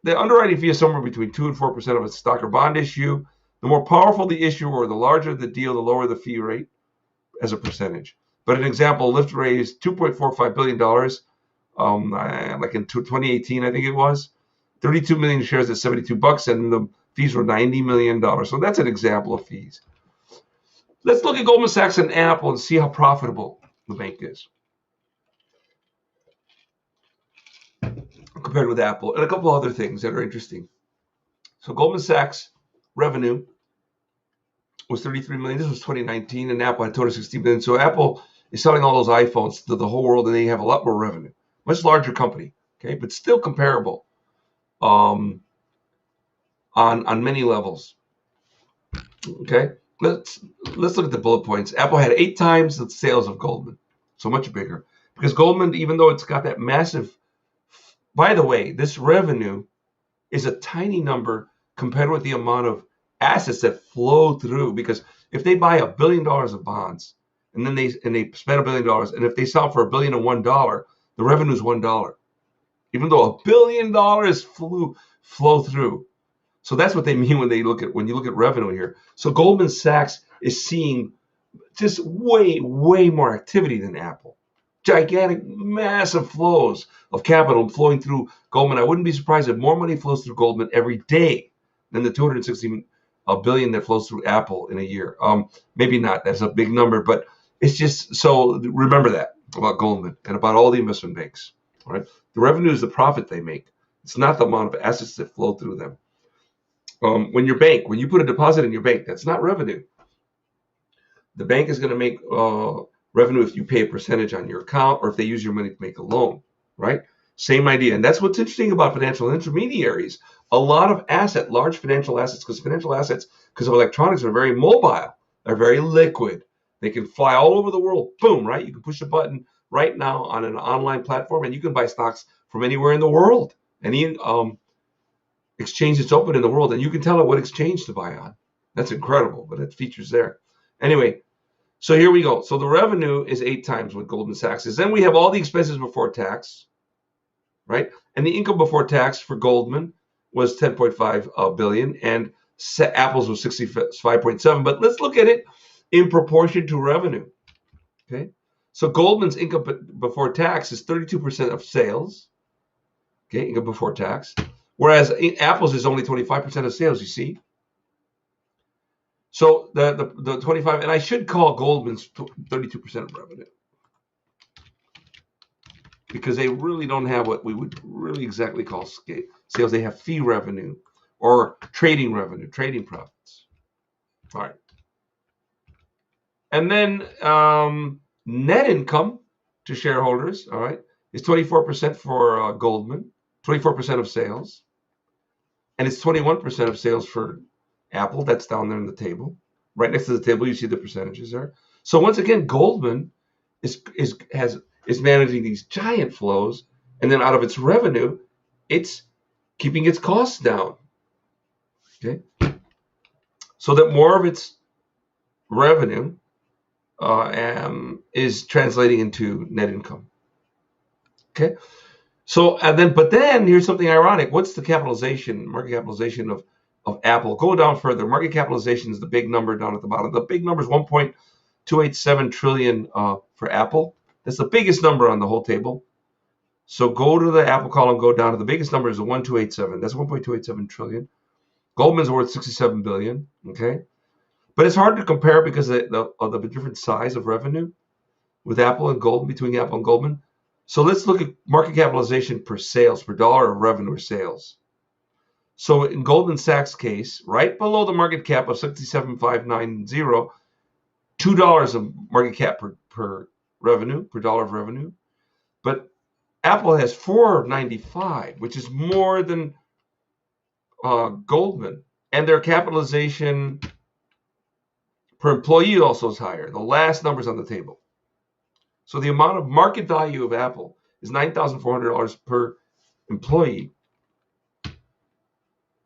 The underwriting fee is somewhere between 2 and 4% of a stock or bond issue. The more powerful the issue or the larger the deal, the lower the fee rate as a percentage. But an example, Lyft raised $2.45 billion, like in 2018, I think it was. 32 million shares at $72, and the fees were $90 million. So that's an example of fees. Let's look at Goldman Sachs and Apple and see how profitable the bank is compared with Apple, and a couple other things that are interesting. So Goldman Sachs revenue was 33 million. This was 2019, and Apple had total 60 million. So Apple is selling all those iPhones to the whole world, and they have a lot more revenue. Much larger company. Okay, but still comparable on many levels. Okay, let's look at the bullet points. Apple had 8 times the sales of Goldman, so much bigger. Because Goldman, even though it's got that massive, by the way, this revenue is a tiny number compared with the amount of assets that flow through. Because if they buy $1 billion of bonds, and then they spend $1 billion, and if they sell for $1,001, the revenue is $1. Even though $1 billion flow through. So that's what they mean when you look at revenue here. So Goldman Sachs is seeing just way more activity than Apple. Gigantic, massive flows of capital flowing through Goldman. I wouldn't be surprised if more money flows through Goldman every day than the $260 billion that flows through Apple in a year. Maybe not. That's a big number, but it's just, so remember that about Goldman and about all the investment banks. All right, the revenue is the profit they make. It's not the amount of assets that flow through them. When you put a deposit in your bank, that's not revenue. The bank is going to make revenue if you pay a percentage on your account or if they use your money to make a loan, right? Same idea. And that's what's interesting about financial intermediaries. A lot of large financial assets, because of electronics, are very mobile. They're very liquid. They can fly all over the world. Boom, right? You can push a button right now on an online platform and you can buy stocks from anywhere in the world. Any exchange that's open in the world, and you can tell it what exchange to buy on. That's incredible, but it features there. Anyway, so here we go. So the revenue is 8 times what Goldman Sachs is. Then we have all the expenses before tax, right? And the income before tax for Goldman was 10.5 billion, and Apple's was 65.7. But let's look at it in proportion to revenue. Okay, so Goldman's income before tax is 32% of sales. Okay, income before tax, whereas Apple's is only 25% of sales. You see. So the 25, and I should call Goldman's 32% of revenue, because they really don't have what we would really exactly call sales. They have fee revenue or trading revenue, trading profits. All right. And then net income to shareholders, all right, is 24% for Goldman, 24% of sales. And it's 21% of sales for Apple. That's down there in the table. Right next to the table, you see the percentages there. So once again, Goldman is managing these giant flows, and then out of its revenue, it's keeping its costs down. Okay, so that more of its revenue is translating into net income. Okay, so but then here's something ironic. What's the market capitalization of Apple? Go down further. Market capitalization is the big number down at the bottom. The big number is 1.287 trillion for Apple. That's the biggest number on the whole table. So go to the Apple column, go down to the biggest number is the 1.287. That's 1.287 trillion. Goldman's worth 67 billion. Okay, but it's hard to compare because of the different size of revenue with Apple and Goldman, between Apple and Goldman. So let's look at market capitalization per dollar of revenue or sales. So in Goldman Sachs' case, right below the market cap of 67,590, $2 of market cap per dollar of revenue. But Apple has $4.95, which is more than Goldman. And their capitalization per employee also is higher. The last number's on the table. So the amount of market value of Apple is $9,400 per employee.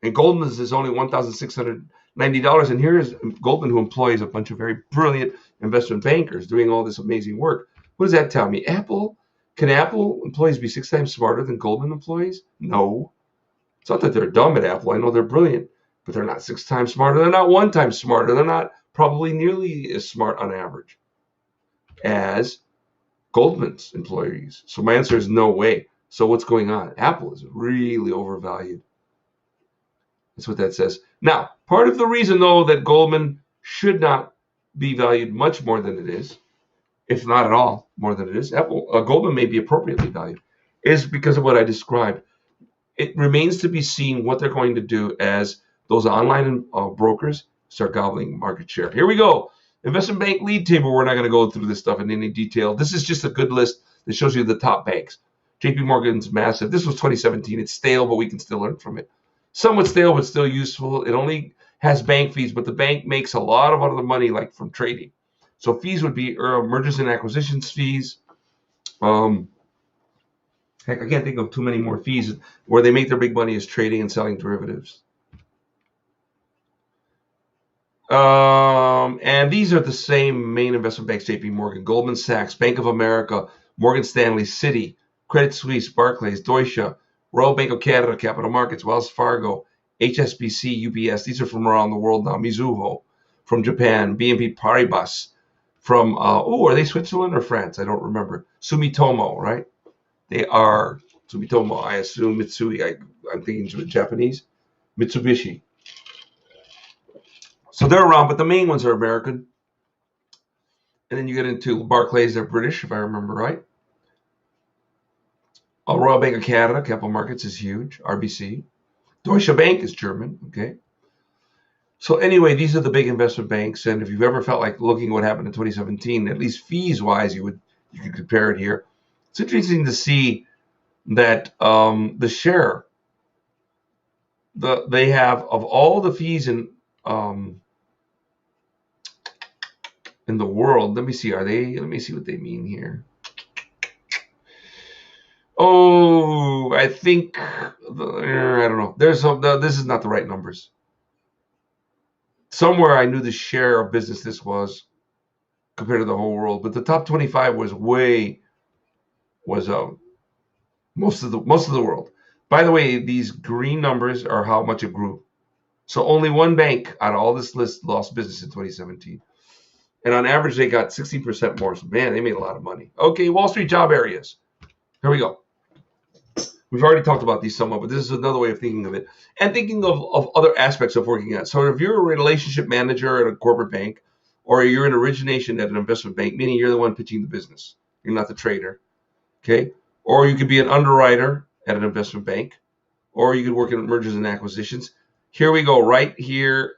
And Goldman's is only $1,690. And here's Goldman, who employs a bunch of very brilliant investment bankers doing all this amazing work. What does that tell me? Can Apple employees be 6 times smarter than Goldman employees? No. It's not that they're dumb at Apple. I know they're brilliant, but they're not 6 times smarter. They're not 1 time smarter. They're not probably nearly as smart on average as Goldman's employees. So my answer is no way. So what's going on? Apple is really overvalued. That's what that says. Now, part of the reason, though, that Goldman should not be valued much more than it is, if not at all more than it is, Goldman may be appropriately valued, is because of what I described. It remains to be seen what they're going to do as those online brokers start gobbling market share. Here we go. Investment bank lead table. We're not going to go through this stuff in any detail. This is just a good list that shows you the top banks. JP Morgan's massive. This was 2017. It's stale, but we can still learn from it. Somewhat stale, but still useful. It only has bank fees, but the bank makes a lot of other money, like from trading. So fees would be mergers and acquisitions fees. Heck, I can't think of too many more fees. Where they make their big money is trading and selling derivatives. And these are the same main investment banks: JP Morgan, Goldman Sachs, Bank of America, Morgan Stanley, Citi, Credit Suisse, Barclays, Deutsche, Royal Bank of Canada, Capital Markets, Wells Fargo, HSBC, UBS. These are from around the world now. Mizuho from Japan, BNP Paribas from, are they Switzerland or France? I don't remember. Sumitomo, right? They are Sumitomo. I assume Mitsui. I'm thinking Japanese. Mitsubishi. So they're around, but the main ones are American. And then you get into Barclays, they're British, if I remember right. Royal Bank of Canada, Capital Markets is huge. RBC. Deutsche Bank is German, okay? So anyway, these are the big investment banks. And if you've ever felt like looking at what happened in 2017, at least fees-wise, you could compare it here. It's interesting to see that the share they have of all the fees in the world. Let me see. Let me see what they mean here. Oh, I think I don't know. This is not the right numbers. Somewhere I knew the share of business this was compared to the whole world, but the top 25 was most of the world. By the way, these green numbers are how much it grew. So only one bank out of all this list lost business in 2017. And on average, they got 16% more. So, man, they made a lot of money. Okay, Wall Street job areas. Here we go. We've already talked about these somewhat, but this is another way of thinking of it. And thinking of other aspects of working at. So if you're a relationship manager at a corporate bank, or you're in origination at an investment bank, meaning you're the one pitching the business. You're not the trader. Okay? Or you could be an underwriter at an investment bank, or you could work in mergers and acquisitions. Here we go, right here.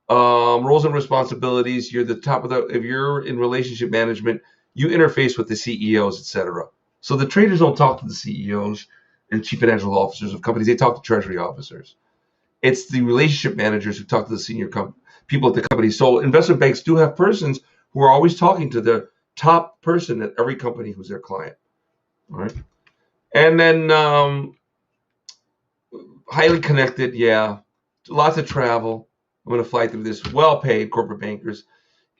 Roles and responsibilities. You're the top of if you're in relationship management, you interface with the CEOs, etc. So the traders don't talk to the CEOs and chief financial officers of companies. They talk to treasury officers. It's the relationship managers who talk to the senior people at the company. So investment banks do have persons who are always talking to the top person at every company who's their client. All right. And then highly connected, yeah. Lots of travel. I'm going to fly through this. Well-paid corporate bankers.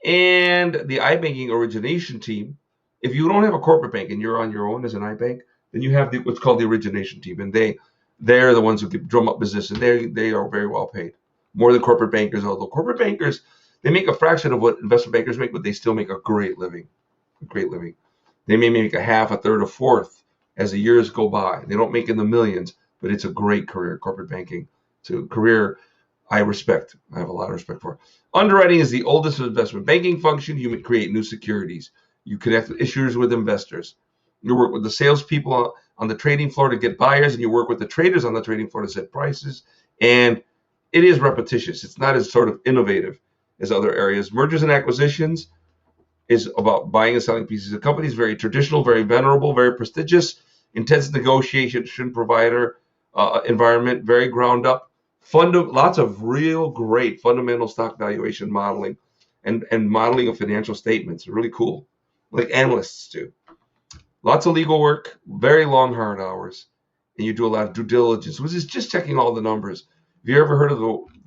And the iBanking origination team. If you don't have a corporate bank and you're on your own as an iBank, then you have what's called the origination team. And they're the ones who drum up business. And they are very well paid. More than corporate bankers. Although corporate bankers, they make a fraction of what investment bankers make, but they still make a great living. A great living. They may make a half, a third, a fourth as the years go by. They don't make in the millions, but it's a great career, corporate banking. It's a career I respect. I have a lot of respect for. Underwriting is the oldest investment banking function. You create new securities. You connect issuers with investors. You work with the salespeople on the trading floor to get buyers, and you work with the traders on the trading floor to set prices. And it is repetitious. It's not as sort of innovative as other areas. Mergers and acquisitions is about buying and selling pieces of companies. Very traditional, very venerable, very prestigious, intense negotiation provider environment, very ground up. Lots of real great fundamental stock valuation modeling and modeling of financial statements. Really cool, like analysts do. Lots of legal work, very long, hard hours, and you do a lot of due diligence, which is just checking all the numbers. Have you ever heard of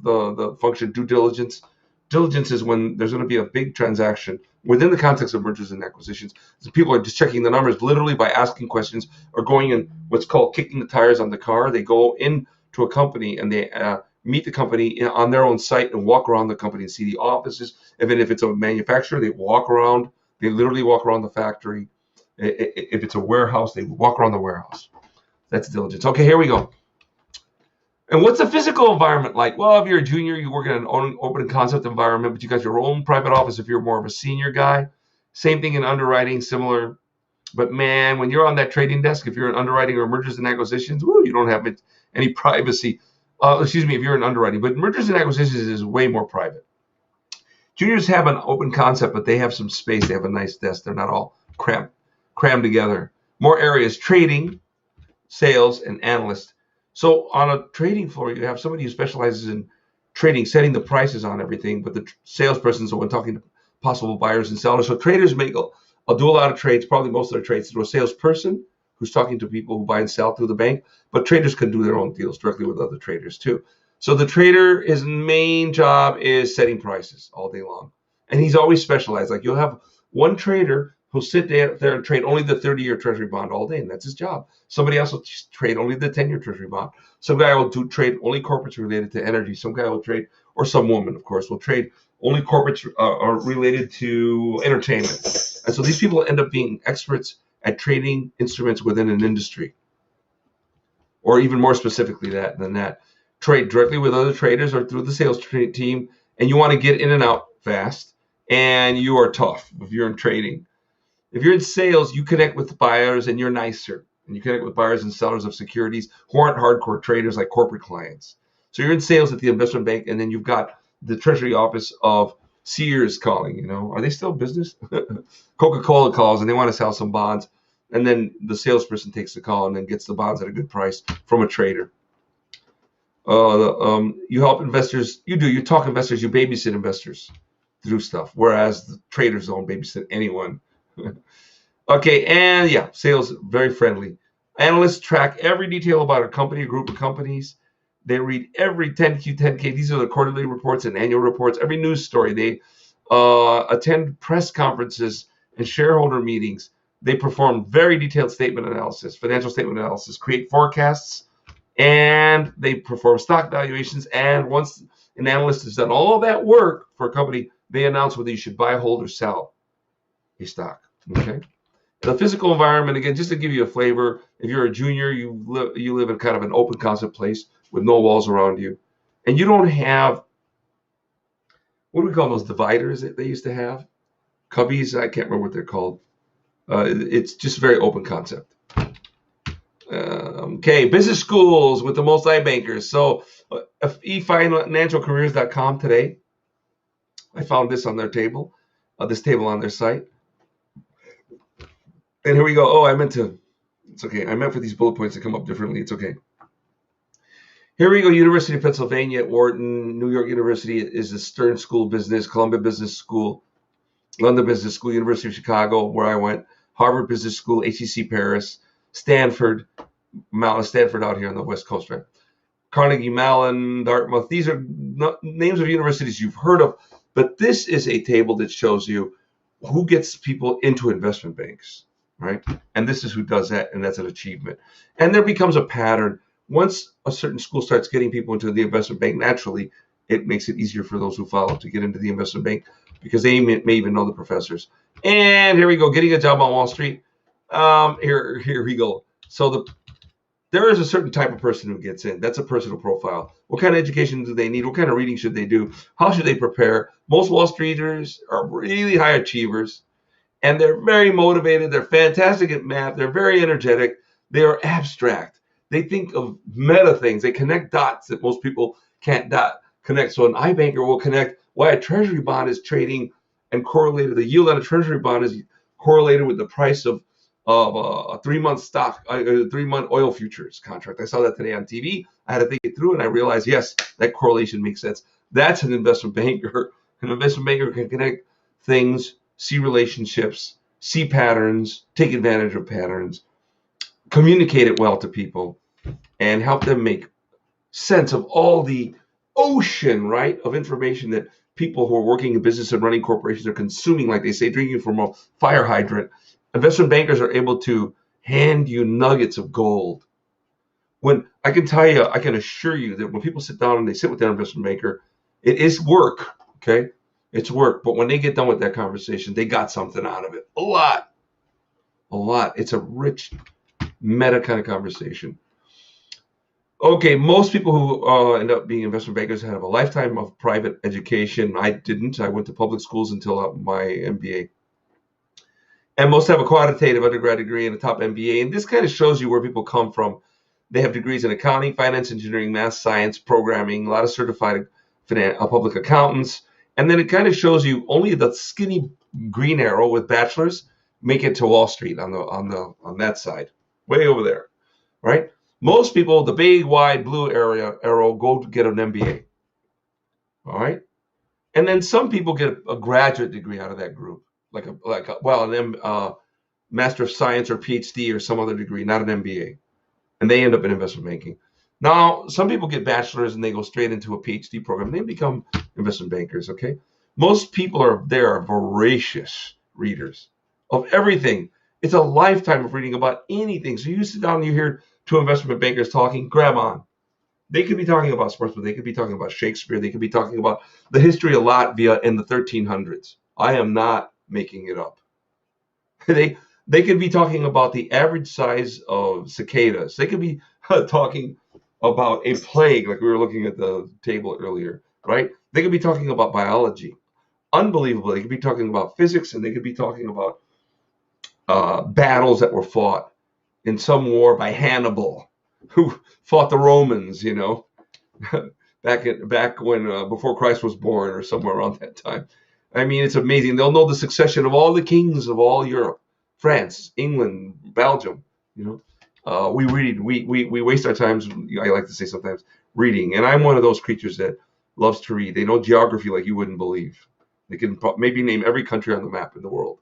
the function due diligence? Diligence is when there's going to be a big transaction within the context of mergers and acquisitions. So people are just checking the numbers literally by asking questions or going in what's called kicking the tires on the car. They go into a company and they meet the company on their own site and walk around the company and see the offices. Even if it's a manufacturer, they walk around. They literally walk around the factory. If it's a warehouse, they walk around the warehouse. That's diligence. Okay, here we go. And what's the physical environment like? Well, if you're a junior, you work in an open concept environment, but you got your own private office if you're more of a senior guy. Same thing in underwriting, similar. But man, when you're on that trading desk, if you're in underwriting or mergers and acquisitions, you don't have any privacy. If you're in underwriting, but mergers and acquisitions is way more private. Juniors have an open concept, but they have some space. They have a nice desk. They're not all crammed together. more areas: trading, sales, and analyst. So on a trading floor, you have somebody who specializes in trading, setting the prices on everything, but the salesperson's the one talking to possible buyers and sellers. So traders I'll do a lot of trades, probably most of their trades through a salesperson who's talking to people who buy and sell through the bank, but traders can do their own deals directly with other traders too. So the trader, his main job is setting prices all day long. And he's always specialized. Like you'll have one trader who'll sit there and trade only the 30-year treasury bond all day, and that's his job. Somebody else will trade only the 10-year treasury bond. Some guy will trade only corporates related to energy. Some guy will trade, or some woman, of course, will trade only corporates are related to entertainment. And so these people end up being experts at trading instruments within an industry, or even more specifically than that. Trade directly with other traders or through the sales team, and you want to get in and out fast, and you are tough if you're in trading. If you're in sales, you connect with buyers and you're nicer. And you connect with buyers and sellers of securities who aren't hardcore traders like corporate clients. So you're in sales at the investment bank, and then you've got the treasury office of Sears calling. Are they still in business? Coca-Cola calls and they want to sell some bonds. And then the salesperson takes the call and then gets the bonds at a good price from a trader. You help investors. You talk investors. You babysit investors through stuff. Whereas the traders don't babysit anyone. Okay, and yeah, sales, very friendly. Analysts track every detail about a company, a group of companies. They read every 10Q, 10K. These are the quarterly reports and annual reports, every news story. They attend press conferences and shareholder meetings. They perform very detailed statement analysis, financial statement analysis, create forecasts, and they perform stock valuations. And once an analyst has done all that work for a company, they announce whether you should buy, hold, or sell a stock. Okay. The physical environment, again, just to give you a flavor, if you're a junior, you live in kind of an open concept place with no walls around you, and you don't have, what do we call those dividers that they used to have? Cubbies, I can't remember what they're called. It's just a very open concept. Okay, business schools with the most iBankers. So efinancialcareers.com today, I found this on their table, this table on their site. And here we go. It's okay. I meant for these bullet points to come up differently. It's okay. Here we go. University of Pennsylvania at Wharton, New York University is the Stern School of Business, Columbia Business School, London Business School, University of Chicago, where I went, Harvard Business School, HEC Paris, Stanford out here on the West Coast, right? Carnegie Mellon, Dartmouth. These are names of universities you've heard of, but this is a table that shows you who gets people into investment banks, right? And this is who does that, and that's an achievement. And there becomes a pattern. Once a certain school starts getting people into the investment bank, naturally, it makes it easier for those who follow to get into the investment bank because they may even know the professors. And here we go, getting a job on Wall Street. Here we go. So there is a certain type of person who gets in. That's a personal profile. What kind of education do they need? What kind of reading should they do? How should they prepare? Most Wall Streeters are really high achievers, and they're very motivated. They're fantastic at math. They're very energetic. They are abstract. They think of meta things. They connect dots that most people can't connect. So an iBanker will connect why a treasury bond is trading and correlated. The yield on a treasury bond is correlated with the price of a 3-month stock, a 3-month oil futures contract. I saw that today on TV. I had to think it through, and I realized, yes, that correlation makes sense. That's an investment banker. An investment banker can connect things, see relationships, see patterns, take advantage of patterns, communicate it well to people, and help them make sense of all the ocean, right, of information that people who are working in business and running corporations are consuming, like they say, drinking from a fire hydrant. Investment bankers are able to hand you nuggets of gold. When I can tell you, I can assure you that when people sit down and they sit with their investment banker, it is work, okay? It's work. But when they get done with that conversation, they got something out of it. A lot. It's a rich, meta kind of conversation. Okay, most people who end up being investment bankers have a lifetime of private education. I didn't. I went to public schools until my MBA. And most have a quantitative undergrad degree and a top MBA. And this kind of shows you where people come from. They have degrees in accounting, finance, engineering, math, science, programming, a lot of certified public accountants. And then it kind of shows you only the skinny green arrow with bachelor's make it to Wall Street on that side, way over there, right? Most people, the big wide blue arrow, go to get an MBA, all right, and then some people get a graduate degree out of that group, an Master of Science or PhD or some other degree, not an MBA, and they end up in investment banking. Now, some people get bachelors and they go straight into a PhD program and they become investment bankers, okay? Most people are voracious readers of everything. It's a lifetime of reading about anything. So you sit down and you hear two investment bankers talking, grab on. They could be talking about sports, but they could be talking about Shakespeare. They could be talking about the history of Latvia in the 1300s. I am not making it up. They could be talking about the average size of cicadas. They could be talking about a plague, like we were looking at the table earlier, right? They could be talking about biology. Unbelievable. They could be talking about physics, and they could be talking about battles that were fought in some war by Hannibal, who fought the Romans, back when before Christ was born or somewhere around that time. I mean, it's amazing. They'll know the succession of all the kings of all Europe, France, England, Belgium. We read. We waste our times. I like to say sometimes reading, and I'm one of those creatures that loves to read. They know geography like you wouldn't believe. They can maybe name every country on the map in the world.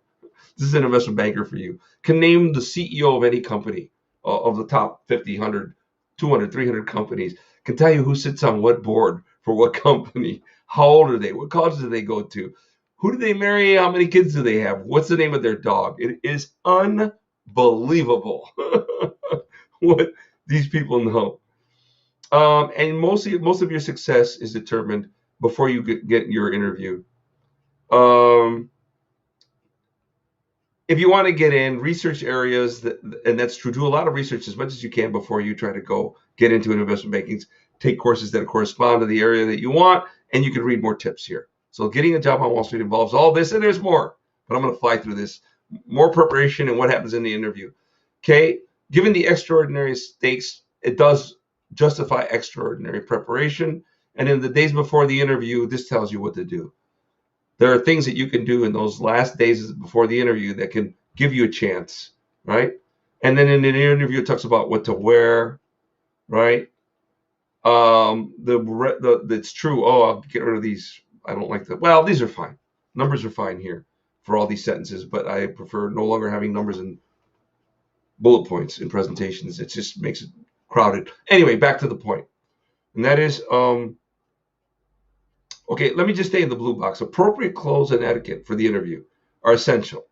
This is an investment banker for you. Can name the CEO of any company, of the top 50, 100, 200, 300 companies. Can tell you who sits on what board for what company. How old are they? What college do they go to? Who do they marry? How many kids do they have? What's the name of their dog? It is unbelievable what these people know. And most of your success is determined before you get your interview. If you want to get in, research areas, and that's true, do a lot of research as much as you can before you try to go get into an investment banking. Take courses that correspond to the area that you want, and you can read more tips here. So getting a job on Wall Street involves all this, and there's more. But I'm going to fly through this. More preparation and what happens in the interview. Okay? Given the extraordinary stakes, it does justify extraordinary preparation. And in the days before the interview, this tells you what to do. There are things that you can do in those last days before the interview that can give you a chance, right? And then in the interview, it talks about what to wear, right? It's true. Oh, I'll get rid of these. I don't like that. Well, these are fine. Numbers are fine here for all these sentences, but I prefer no longer having numbers and bullet points in presentations. It just makes it crowded. Anyway, back to the point. And that is, okay, let me just stay in the blue box. Appropriate clothes and etiquette for the interview are essential.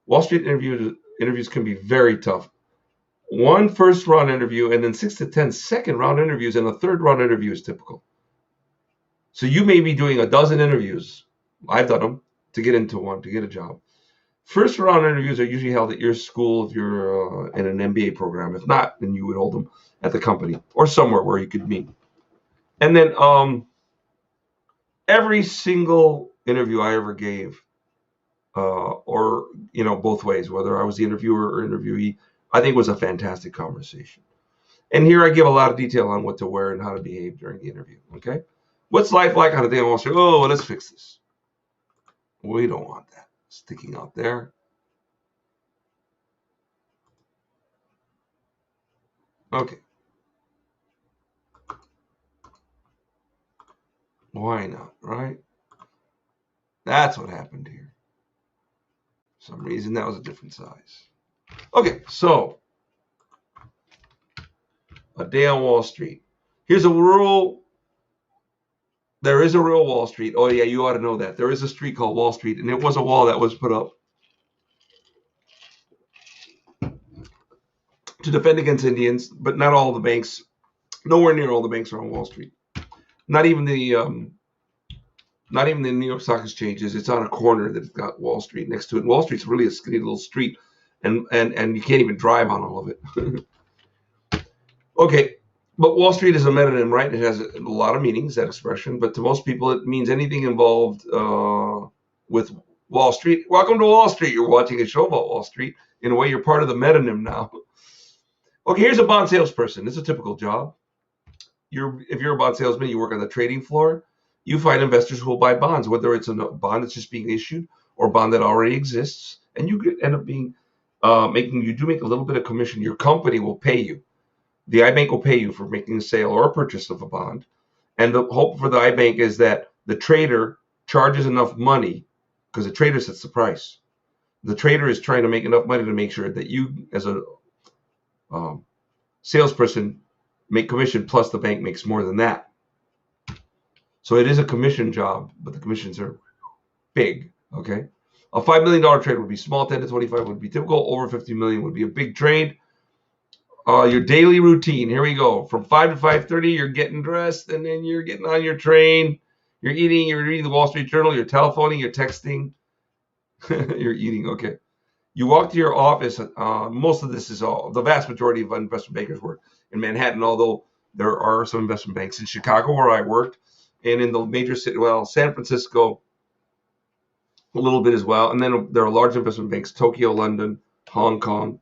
Wall Street interviews can be very tough. One first round interview and then 6 to 10 second round interviews, and a third round interview is typical. So you may be doing a dozen interviews. I've done them to get into one, to get a job. First round interviews are usually held at your school if you're in an MBA program. If not, then you would hold them at the company or somewhere where you could meet. And then every single interview I ever gave, or both ways, whether I was the interviewer or interviewee, I think was a fantastic conversation. And here I give a lot of detail on what to wear and how to behave during the interview. Okay, what's life like on a day on Wall Street? Oh, let's fix this. We don't want that sticking out there. Okay. Why not, right? That's what happened here. For some reason, that was a different size. Okay, so a day on Wall Street. Here's a rural. There is a real Wall Street. Oh, yeah, you ought to know that. There is a street called Wall Street, and it was a wall that was put up to defend against Indians, but not all the banks, nowhere near all the banks are on Wall Street. Not even the New York Stock Exchanges. It's on a corner that's got Wall Street next to it. Wall Street's really a skinny little street, and you can't even drive on all of it. Okay, but Wall Street is a metonym, right? It has a lot of meanings, that expression, but to most people it means anything involved with Wall Street. Welcome to Wall Street. You're watching a show about Wall Street. In a way, you're part of the metonym now. Okay, here's a bond salesperson. It's a typical job. If you're a bond salesman, you work on the trading floor. You find investors who will buy bonds, whether it's a bond that's just being issued or a bond that already exists, and you could end up being you do make a little bit of commission. Your company will pay you. The iBank will pay you for making a sale or a purchase of a bond. And the hope for the iBank is that the trader charges enough money, because the trader sets the price. The trader is trying to make enough money to make sure that you, as a salesperson, make commission, plus the bank makes more than that. So it is a commission job, but the commissions are big, okay? A $5 million trade would be small, 10 to 25 would be typical, over 50 million would be a big trade. Your daily routine, here we go. From 5 to 5:30, you're getting dressed, and then you're getting on your train. You're eating, you're reading the Wall Street Journal, you're telephoning, you're texting. You're eating, okay. You walk to your office. Most of this is the vast majority of investment bankers work in Manhattan, although there are some investment banks in Chicago where I worked, and in the major city, San Francisco, a little bit as well. And then there are large investment banks, Tokyo, London, Hong Kong,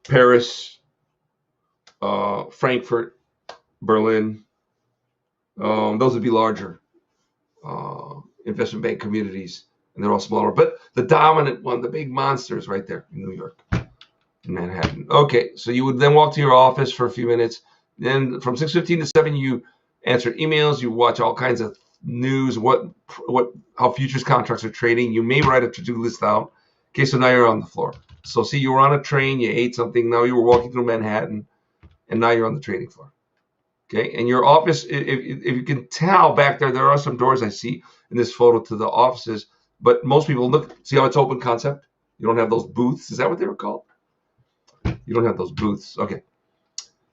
Paris, Frankfurt, Berlin. Those would be larger investment bank communities, and they're all smaller. But the dominant one, the big monsters, right there in New York, in Manhattan. Okay, so you would then walk to your office for a few minutes. Then from 6:15 to 7, you answer emails. You watch all kinds of news, how futures contracts are trading. You may write a to-do list out. Okay, so now you're on the floor. So see, you were on a train, you ate something, now you were walking through Manhattan, and now you're on the trading floor. Okay, and your office, if you can tell back there, there are some doors I see in this photo to the offices, but most people see how it's open concept? You don't have those booths. Is that what they were called? You don't have those booths. Okay.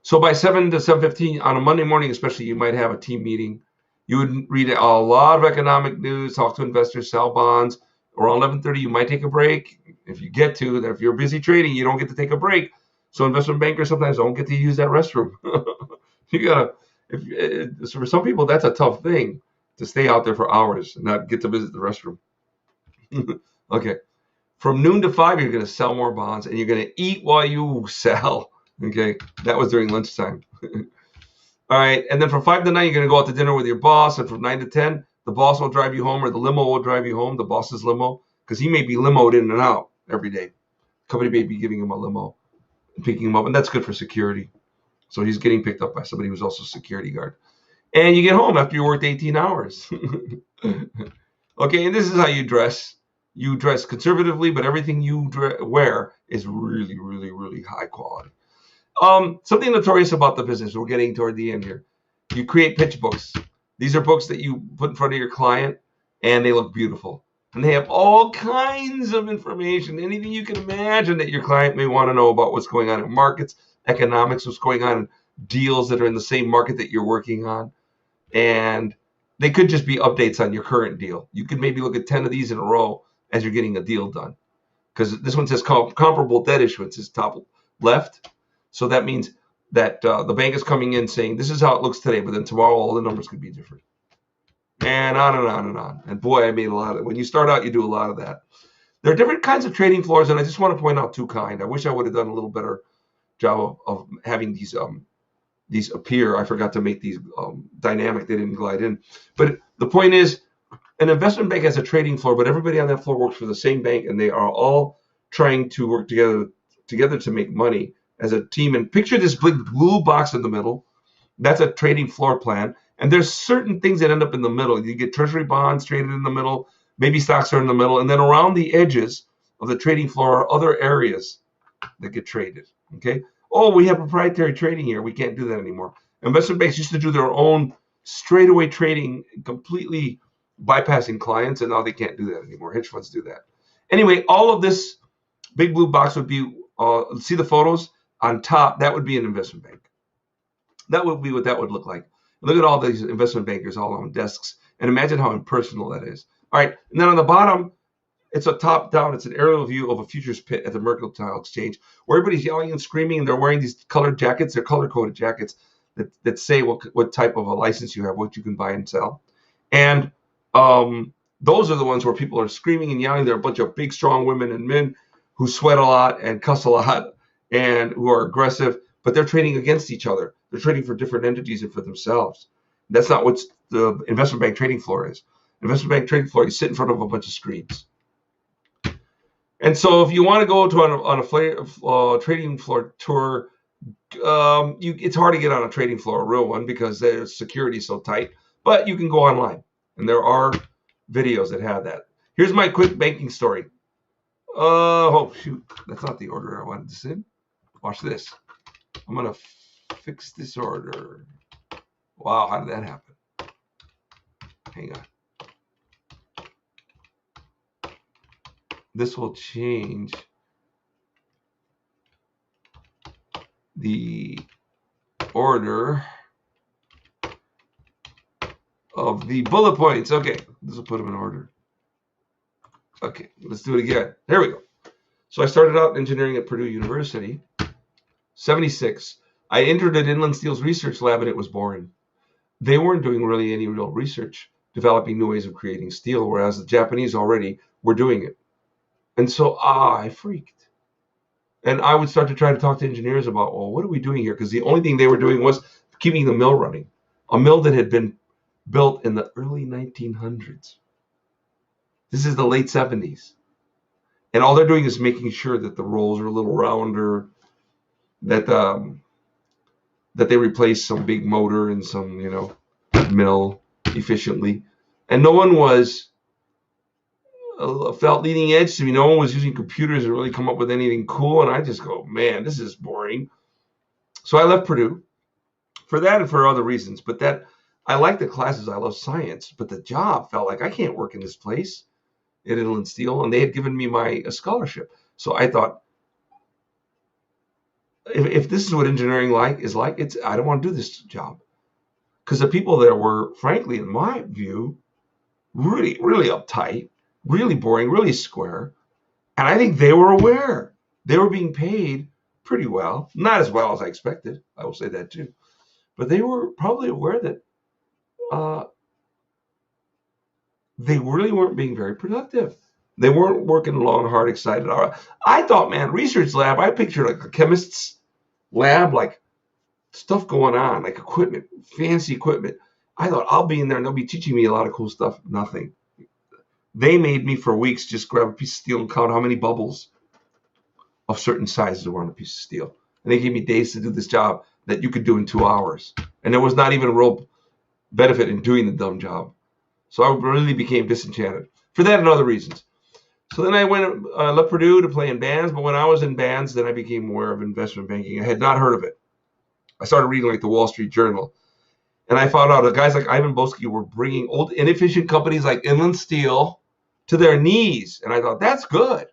So by 7 to 7:15 on a Monday morning, especially, you might have a team meeting. You would read a lot of economic news, talk to investors, sell bonds. Around 11:30, you might take a break. If you get to, if you're busy trading, you don't get to take a break. So investment bankers sometimes don't get to use that restroom. You gotta, for some people, that's a tough thing to stay out there for hours and not get to visit the restroom. Okay. From noon to 5, you're going to sell more bonds, and you're going to eat while you sell. Okay. That was during lunchtime. All right. And then from 5 to 9, you're going to go out to dinner with your boss. And from 9 to 10, the boss will drive you home, or the limo will drive you home, the boss's limo, because he may be limoed in and out every day. The company may be giving him a limo and picking him up, and that's good for security. So he's getting picked up by somebody who's also a security guard. And you get home after you worked 18 hours. Okay, and this is how you dress. You dress conservatively, but everything you wear is really, really, really high quality. Something notorious about the business, we're getting toward the end here. You create pitch books. These are books that you put in front of your client, and they look beautiful. And they have all kinds of information, anything you can imagine that your client may want to know about what's going on in markets, economics, what's going on in deals that are in the same market that you're working on. And they could just be updates on your current deal. You could maybe look at 10 of these in a row as you're getting a deal done. Because this one says comparable debt issuance is top left. So that means that the bank is coming in saying, this is how it looks today, but then tomorrow all the numbers could be different. And on and on and on. And boy, I made a lot of it. When you start out, you do a lot of that. There are different kinds of trading floors, and I just want to point out two kinds. I wish I would have done a little better job of having these appear. I forgot to make these dynamic. They didn't glide in. But the point is, an investment bank has a trading floor, but everybody on that floor works for the same bank, and they are all trying to work together to make money as a team. And picture this big blue box in the middle. That's a trading floor plan. And there's certain things that end up in the middle. You get treasury bonds traded in the middle. Maybe stocks are in the middle. And then around the edges of the trading floor are other areas that get traded. Okay. Oh, we have proprietary trading here. We can't do that anymore. Investment banks used to do their own straightaway trading, completely bypassing clients, and now they can't do that anymore. Hedge funds do that. Anyway, all of this big blue box would be, see the photos? On top, that would be an investment bank. That would be what that would look like. Look at all these investment bankers all on desks, and imagine how impersonal that is. All right, and then on the bottom, it's a top-down. It's an aerial view of a futures pit at the Mercantile Exchange, where everybody's yelling and screaming, and they're wearing these colored jackets. They're color-coded jackets that say what type of a license you have, what you can buy and sell. And those are the ones where people are screaming and yelling. They're a bunch of big, strong women and men who sweat a lot and cuss a lot and who are aggressive, but they're trading against each other. They're trading for different entities and for themselves. That's not what the investment bank trading floor is. Investment bank trading floor, you sit in front of a bunch of screens. And so if you want to go to on a trading floor tour, it's hard to get on a trading floor, a real one, because the security is so tight. But you can go online, and there are videos that have that. Here's my quick banking story. Oh, shoot. That's not the order I wanted this in. Watch this. I'm going to fix this order. Wow, how did that happen? Hang on. This will change the order of the bullet points. Okay, this will put them in order. Okay, let's do it again. There we go. So I started out engineering at Purdue University, 76. I entered at Inland Steel's research lab, and it was boring. They weren't doing really any real research, developing new ways of creating steel, whereas the Japanese already were doing it. And so I freaked. And I would start to try to talk to engineers about, well, what are we doing here? Because the only thing they were doing was keeping the mill running, a mill that had been built in the early 1900s. This is the late 70s. And all they're doing is making sure that the rolls are a little rounder, that they replace some big motor and some, mill efficiently. And no one was felt leading edge to me. No one was using computers to really come up with anything cool. And I just go, man, this is boring. So I left Purdue for that and for other reasons. But that I like the classes. I love science. But the job felt like I can't work in this place at Inland Steel. And they had given me a scholarship. So I thought, if this is what engineering is like, I don't want to do this job. Because the people there were, frankly, in my view, really, really uptight, really boring, really square. And I think they were aware. They were being paid pretty well. Not as well as I expected. I will say that too. But they were probably aware that they really weren't being very productive. They weren't working long, hard, excited. I thought, man, research lab, I pictured like a chemist's lab, like stuff going on, like equipment, fancy equipment. I thought I'll be in there and they'll be teaching me a lot of cool stuff. Nothing. They made me for weeks just grab a piece of steel and count how many bubbles of certain sizes were on a piece of steel. And they gave me days to do this job that you could do in 2 hours. And there was not even a real benefit in doing the dumb job. So I really became disenchanted for that and other reasons. So then I left Purdue to play in bands. But when I was in bands, then I became aware of investment banking. I had not heard of it. I started reading like the Wall Street Journal. And I found out that guys like Ivan Boesky were bringing old inefficient companies like Inland Steel to their knees. And I thought, that's good.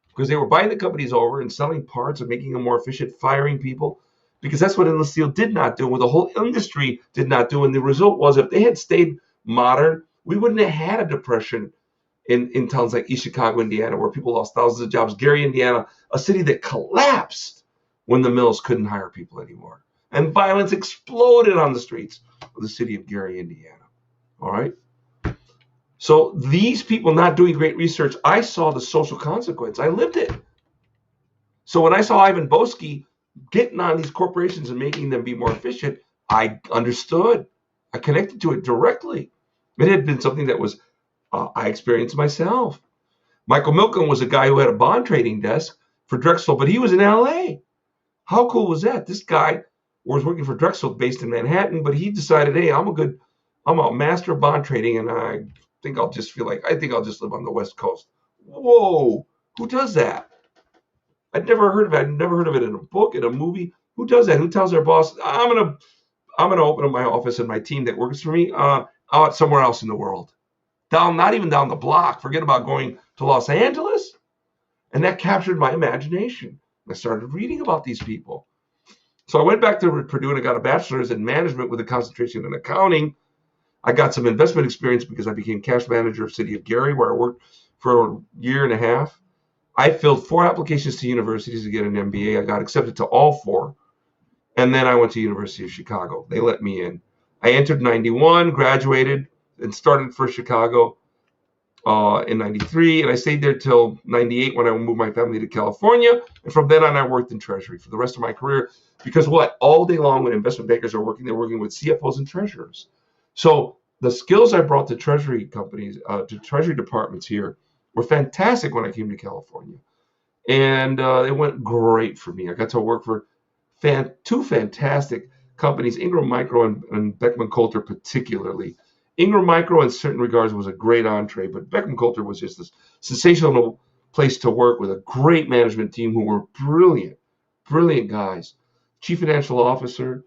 Because they were buying the companies over and selling parts and making them more efficient, firing people. Because that's what Inland Steel did not do, what the whole industry did not do. And the result was, if they had stayed modern, we wouldn't have had a depression in towns like East Chicago, Indiana, where people lost thousands of jobs. Gary, Indiana, a city that collapsed when the mills couldn't hire people anymore. And violence exploded on the streets of the city of Gary, Indiana. All right? So these people not doing great research, I saw the social consequence. I lived it. So when I saw Ivan Boesky getting on these corporations and making them be more efficient, I understood. I connected to it directly. It had been something that was I experienced myself. Michael Milken was a guy who had a bond trading desk for Drexel, but he was in LA. How cool was that? This guy was working for Drexel based in Manhattan, but he decided, hey, I'm a master of bond trading, and I think I'll just live on the West Coast. Whoa, who does that? I'd never heard of it. I'd never heard of it in a book, in a movie. Who does that? Who tells their boss, I'm gonna open up my office and my team that works for me out somewhere else in the world? Not even down the block. Forget about going to Los Angeles. And that captured my imagination. I started reading about these people. So I went back to Purdue and I got a bachelor's in management with a concentration in accounting. I got some investment experience because I became cash manager of City of Gary, where I worked for a year and a half. I filled 4 applications to universities to get an MBA. I got accepted to all 4. And then I went to University of Chicago. They let me in. I entered 91, graduated, and started for Chicago in 93. And I stayed there till 98 when I moved my family to California. And from then on, I worked in Treasury for the rest of my career. Because all day long when investment bankers are working, they're working with CFOs and treasurers. So the skills I brought to treasury companies, to treasury departments here, were fantastic when I came to California, and it went great for me. I got to work for two fantastic companies, Ingram Micro and Beckman Coulter particularly. Ingram Micro, in certain regards, was a great entree, but Beckman Coulter was just this sensational place to work with a great management team who were brilliant, brilliant guys. Chief Financial Officer,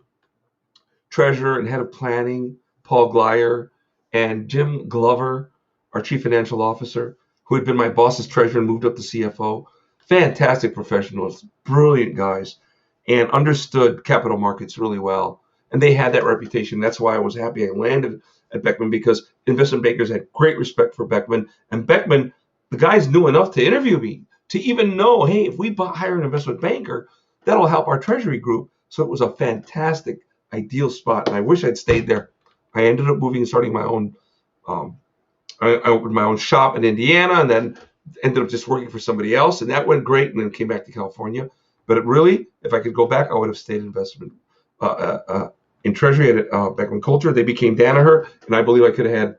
Treasurer, and Head of Planning, Paul Glyer, and Jim Glover, our Chief Financial Officer, who had been my boss's treasurer and moved up to CFO. Fantastic professionals, brilliant guys, and understood capital markets really well. And they had that reputation. That's why I was happy I landed at Beckman, because investment bankers had great respect for Beckman. And Beckman, the guys knew enough to interview me, to even know, hey, if we hire an investment banker, that'll help our treasury group. So it was a fantastic, ideal spot. And I wish I'd stayed there. I ended up moving and starting my own, I opened my own shop in Indiana, and then ended up just working for somebody else. And that went great, and then came back to California. But it really, if I could go back, I would have stayed in investment in treasury at Beckman Coulter. They became Danaher, and I believe I could have had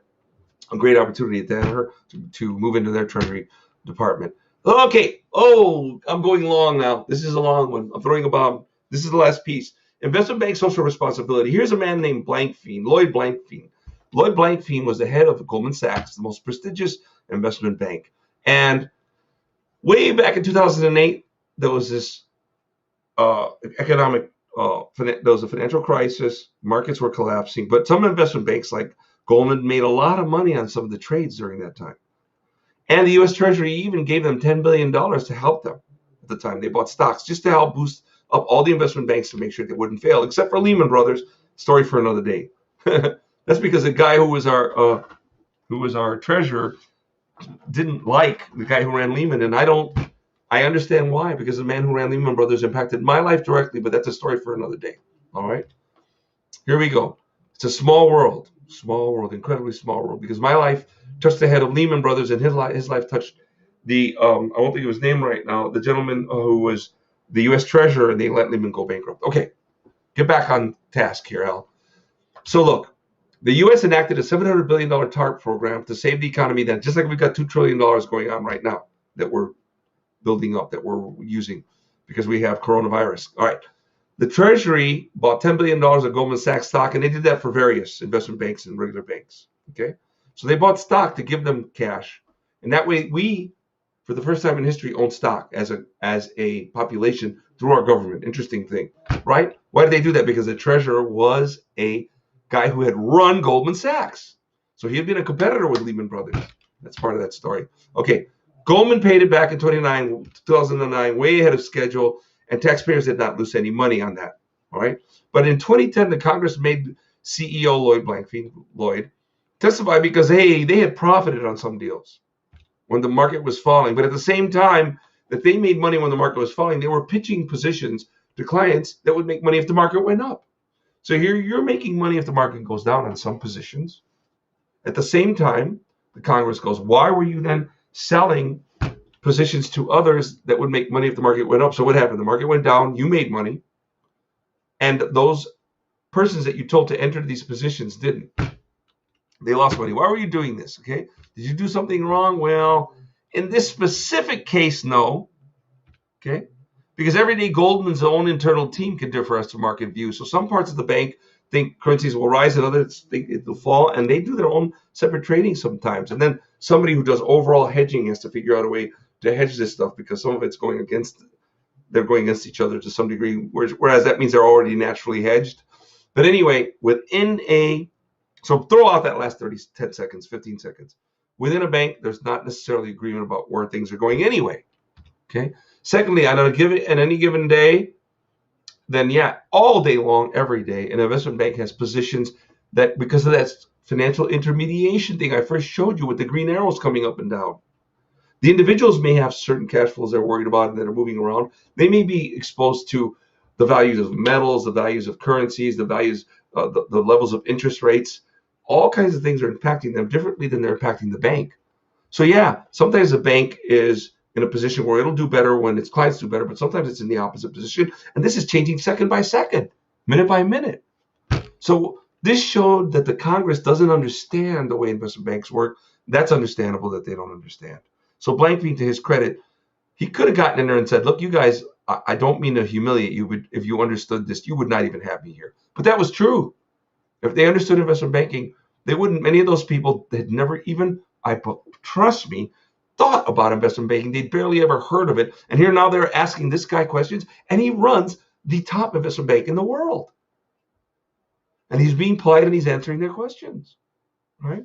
a great opportunity at Danaher to move into their treasury department. Okay. Oh, I'm going long now. This is a long one. I'm throwing a bomb. This is the last piece. Investment bank social responsibility. Here's a man named Blankfein, Lloyd Blankfein. Lloyd Blankfein was the head of Goldman Sachs, the most prestigious investment bank. And way back in 2008, there was this there was a financial crisis. Markets were collapsing, but some investment banks like Goldman made a lot of money on some of the trades during that time. And the U.S. Treasury even gave them $10 billion to help them at the time. They bought stocks just to help boost up all the investment banks to make sure they wouldn't fail, except for Lehman Brothers. Story for another day. That's because the guy who was our treasurer didn't like the guy who ran Lehman, and I understand why, because the man who ran Lehman Brothers impacted my life directly, but that's a story for another day. All right, here we go. It's a small world, incredibly small world, because my life touched the head of Lehman Brothers, and his life touched the I won't think of his name right now, the gentleman who was the U.S. Treasurer, and they let Lehman go bankrupt. Okay, get back on task here, Al. So look, the U.S. enacted a $700 billion TARP program to save the economy. Then, just like we've got $2 trillion going on right now that we're building up, that we're using because we have coronavirus. All right. The Treasury bought $10 billion of Goldman Sachs stock, and they did that for various investment banks and regular banks. Okay. So they bought stock to give them cash. And that way we, for the first time in history, own stock as a population through our government. Interesting thing, right? Why did they do that? Because the treasurer was a guy who had run Goldman Sachs. So he had been a competitor with Lehman Brothers. That's part of that story. Okay. Goldman paid it back in 2009, way ahead of schedule, and taxpayers did not lose any money on that. All right. But in 2010, the Congress made CEO Lloyd testify because, hey, they had profited on some deals when the market was falling. But at the same time that they made money when the market was falling, they were pitching positions to clients that would make money if the market went up. So here you're making money if the market goes down on some positions. At the same time, the Congress goes, why were you then selling positions to others that would make money if the market went up? So what happened? The market went down, you made money, and those persons that you told to enter these positions didn't. They lost money. Why were you doing this? Okay. Did you do something wrong? Well, in this specific case, no. Okay. Because every day Goldman's own internal team can differ as to market view. So some parts of the bank think currencies will rise and others think it will fall, and they do their own separate trading sometimes. And then somebody who does overall hedging has to figure out a way to hedge this stuff, because some of it's going against each other to some degree, whereas that means they're already naturally hedged. But anyway, so throw out that last 10 seconds, 15 seconds. Within a bank, there's not necessarily agreement about where things are going anyway. Okay. Secondly, on any given day, then yeah, all day long, every day, an investment bank has positions that, because of that financial intermediation thing I first showed you with the green arrows coming up and down. The individuals may have certain cash flows they're worried about and that are moving around. They may be exposed to the values of metals, the values of currencies, the values, the levels of interest rates. All kinds of things are impacting them differently than they're impacting the bank. So yeah, sometimes a bank is in a position where it'll do better when its clients do better, but sometimes it's in the opposite position. And this is changing second by second, minute by minute. So This showed that the Congress doesn't understand the way investment banks work. That's understandable that they don't understand. So Blankfein, to his credit, he could have gotten in there and said, look, you guys, I don't mean to humiliate you, but if you understood this, you would not even have me here. But that was true. If they understood investment banking, they wouldn't, many of those people had never even, trust me, thought about investment banking. They'd barely ever heard of it. And here now they're asking this guy questions, and he runs the top investment bank in the world. And he's being polite and he's answering their questions, right?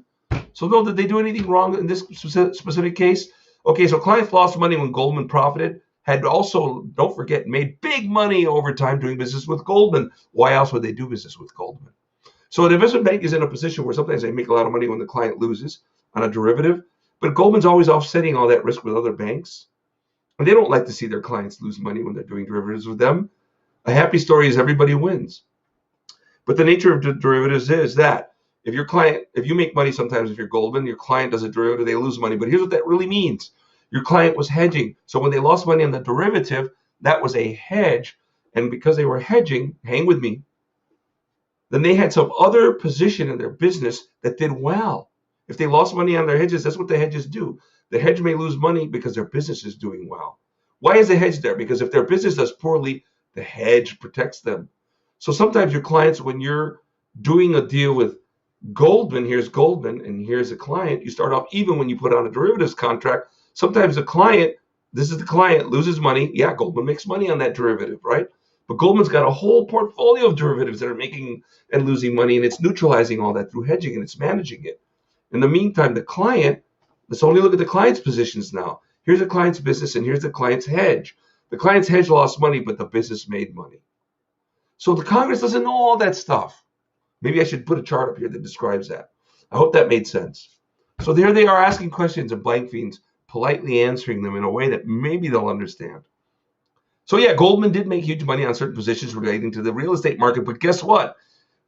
So no, did they do anything wrong in this specific case? Okay, so clients lost money when Goldman profited, had also, don't forget, made big money over time doing business with Goldman. Why else would they do business with Goldman? So an investment bank is in a position where sometimes they make a lot of money when the client loses on a derivative, but Goldman's always offsetting all that risk with other banks. And they don't like to see their clients lose money when they're doing derivatives with them. A happy story is everybody wins. But the nature of derivatives is that if you make money sometimes if you're Goldman, your client does a derivative, they lose money. But here's what that really means. Your client was hedging. So when they lost money on the derivative, that was a hedge. And because they were hedging, hang with me, then they had some other position in their business that did well. If they lost money on their hedges, that's what the hedges do. The hedge may lose money because their business is doing well. Why is the hedge there? Because if their business does poorly, the hedge protects them. So sometimes your clients, when you're doing a deal with Goldman, here's Goldman and here's a client, you start off even when you put on a derivatives contract. Sometimes the client, this is the client, loses money. Yeah, Goldman makes money on that derivative, right? But Goldman's got a whole portfolio of derivatives that are making and losing money, and it's neutralizing all that through hedging, and it's managing it. In the meantime, the client, let's only look at the client's positions now. Here's the client's business, and here's the client's hedge. The client's hedge lost money, but the business made money. So the Congress doesn't know all that stuff. Maybe I should put a chart up here that describes that. I hope that made sense. So there they are asking questions, and Blankfein's politely answering them in a way that maybe they'll understand. So yeah, Goldman did make huge money on certain positions relating to the real estate market, but guess what?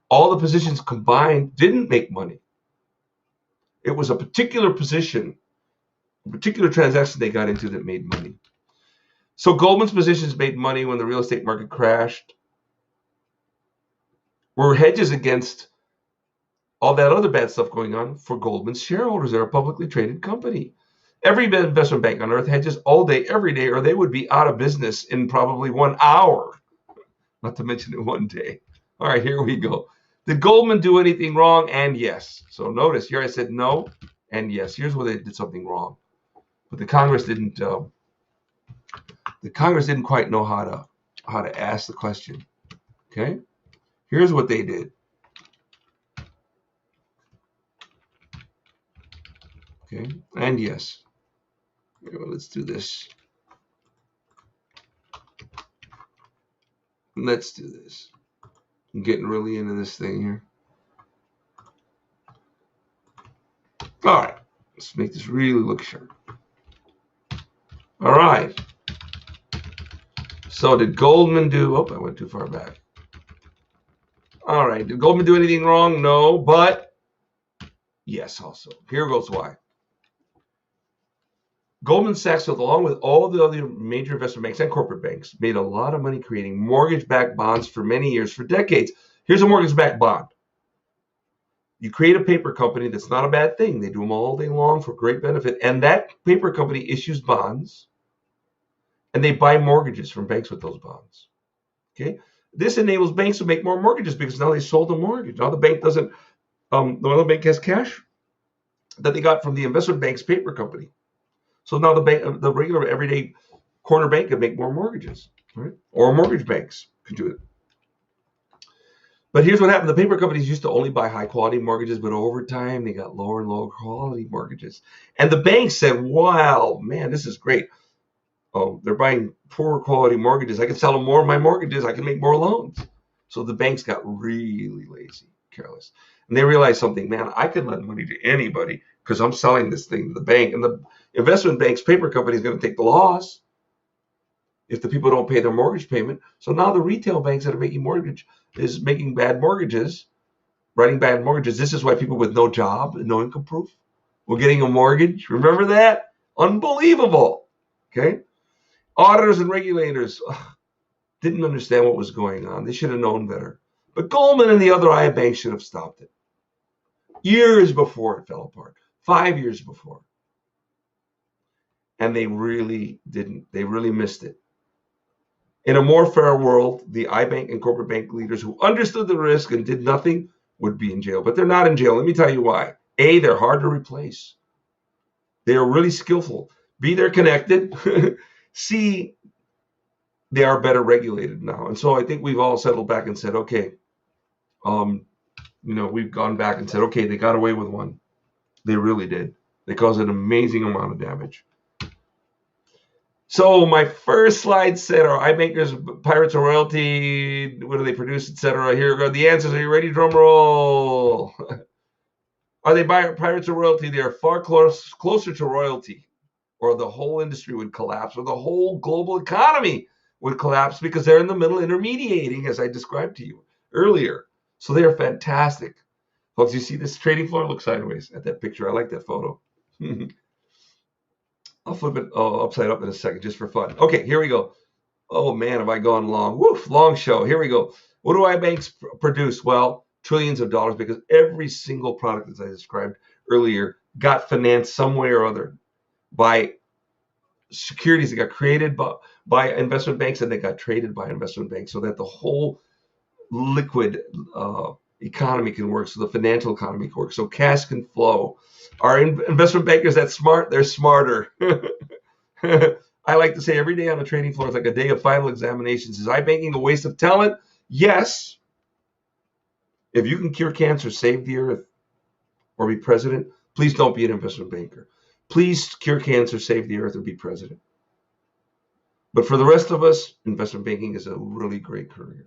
All the positions combined didn't make money. It was a particular position, a particular transaction they got into that made money. So Goldman's positions made money when the real estate market crashed. Were hedges against all that other bad stuff going on for Goldman's shareholders. They're a publicly traded company. Every investment bank on earth hedges all day, every day, or they would be out of business in probably 1 hour, not to mention in 1 day. All right, here we go. Did Goldman do anything wrong? And yes. So notice here I said no and yes. Here's where they did something wrong. But the Congress didn't quite know how to ask the question. Okay? Here's what they did. Okay? And yes. Let's do this. Let's do this. I'm getting really into this thing here. All right. Let's make this really look sharp. All right. So did Goldman do... Oh, I went too far back. All right. Did Goldman do anything wrong? No, but yes also. Here goes why. Goldman Sachs, along with all the other major investment banks and corporate banks, made a lot of money creating mortgage-backed bonds for many years, for decades. Here's a mortgage-backed bond. You create a paper company, that's not a bad thing. They do them all day long for great benefit. And that paper company issues bonds, and they buy mortgages from banks with those bonds. Okay? This enables banks to make more mortgages because now they sold a mortgage. Now the bank doesn't, the bank has cash that they got from the investment bank's paper company. So now the bank, the regular everyday corner bank could make more mortgages, right? Or mortgage banks could do it. But here's what happened. The paper companies used to only buy high quality mortgages, but over time they got lower and lower quality mortgages. And the banks said, wow, man, this is great. Oh, they're buying poor quality mortgages. I can sell them more of my mortgages. I can make more loans. So the banks got really lazy, careless. And they realized something, man, I can lend money to anybody because I'm selling this thing to the bank. And the investment bank's paper company is going to take the loss if the people don't pay their mortgage payment. So now the retail banks that are making bad mortgages, writing bad mortgages. This is why people with no job and no income proof were getting a mortgage. Remember that? Unbelievable. Okay? Auditors and regulators didn't understand what was going on. They should have known better. But Goldman and the other I banks should have stopped it years before it fell apart, 5 years before. And they really didn't. They really missed it. In a more fair world, the iBank and corporate bank leaders who understood the risk and did nothing would be in jail. But they're not in jail. Let me tell you why. A, they're hard to replace. They are really skillful. B, they're connected. C, they are better regulated now. And so I think we've all settled back and said, okay, we've gone back and said, okay, they got away with one. They really did. They caused an amazing amount of damage. So my first slide said, are iBankers pirates of royalty? What do they produce, etc.? Here go the answers. Are you ready? Drum roll. Are they pirates of royalty? They are far closer to royalty, or the whole industry would collapse, or the whole global economy would collapse, because they're in the middle intermediating, as I described to you earlier. So they are fantastic. Folks, you see this trading floor? Look sideways at that picture. I like that photo. I'll flip it upside up in a second just for fun. Okay, here we go. Oh man, have I gone long? Woof, long show. Here we go. What do iBanks produce? Well, trillions of dollars, because every single product, as I described earlier, got financed some way or other by securities that got created by investment banks, and they got traded by investment banks, so that the whole liquid economy can work, so the financial economy can work, so cash can flow. Are investment bankers that smart? They're smarter. I like to say every day on the trading floor is like a day of final examinations. Is iBanking a waste of talent? Yes. If you can cure cancer, save the earth, or be president, please don't be an investment banker. Please cure cancer, save the earth, or be president. But for the rest of us, investment banking is a really great career.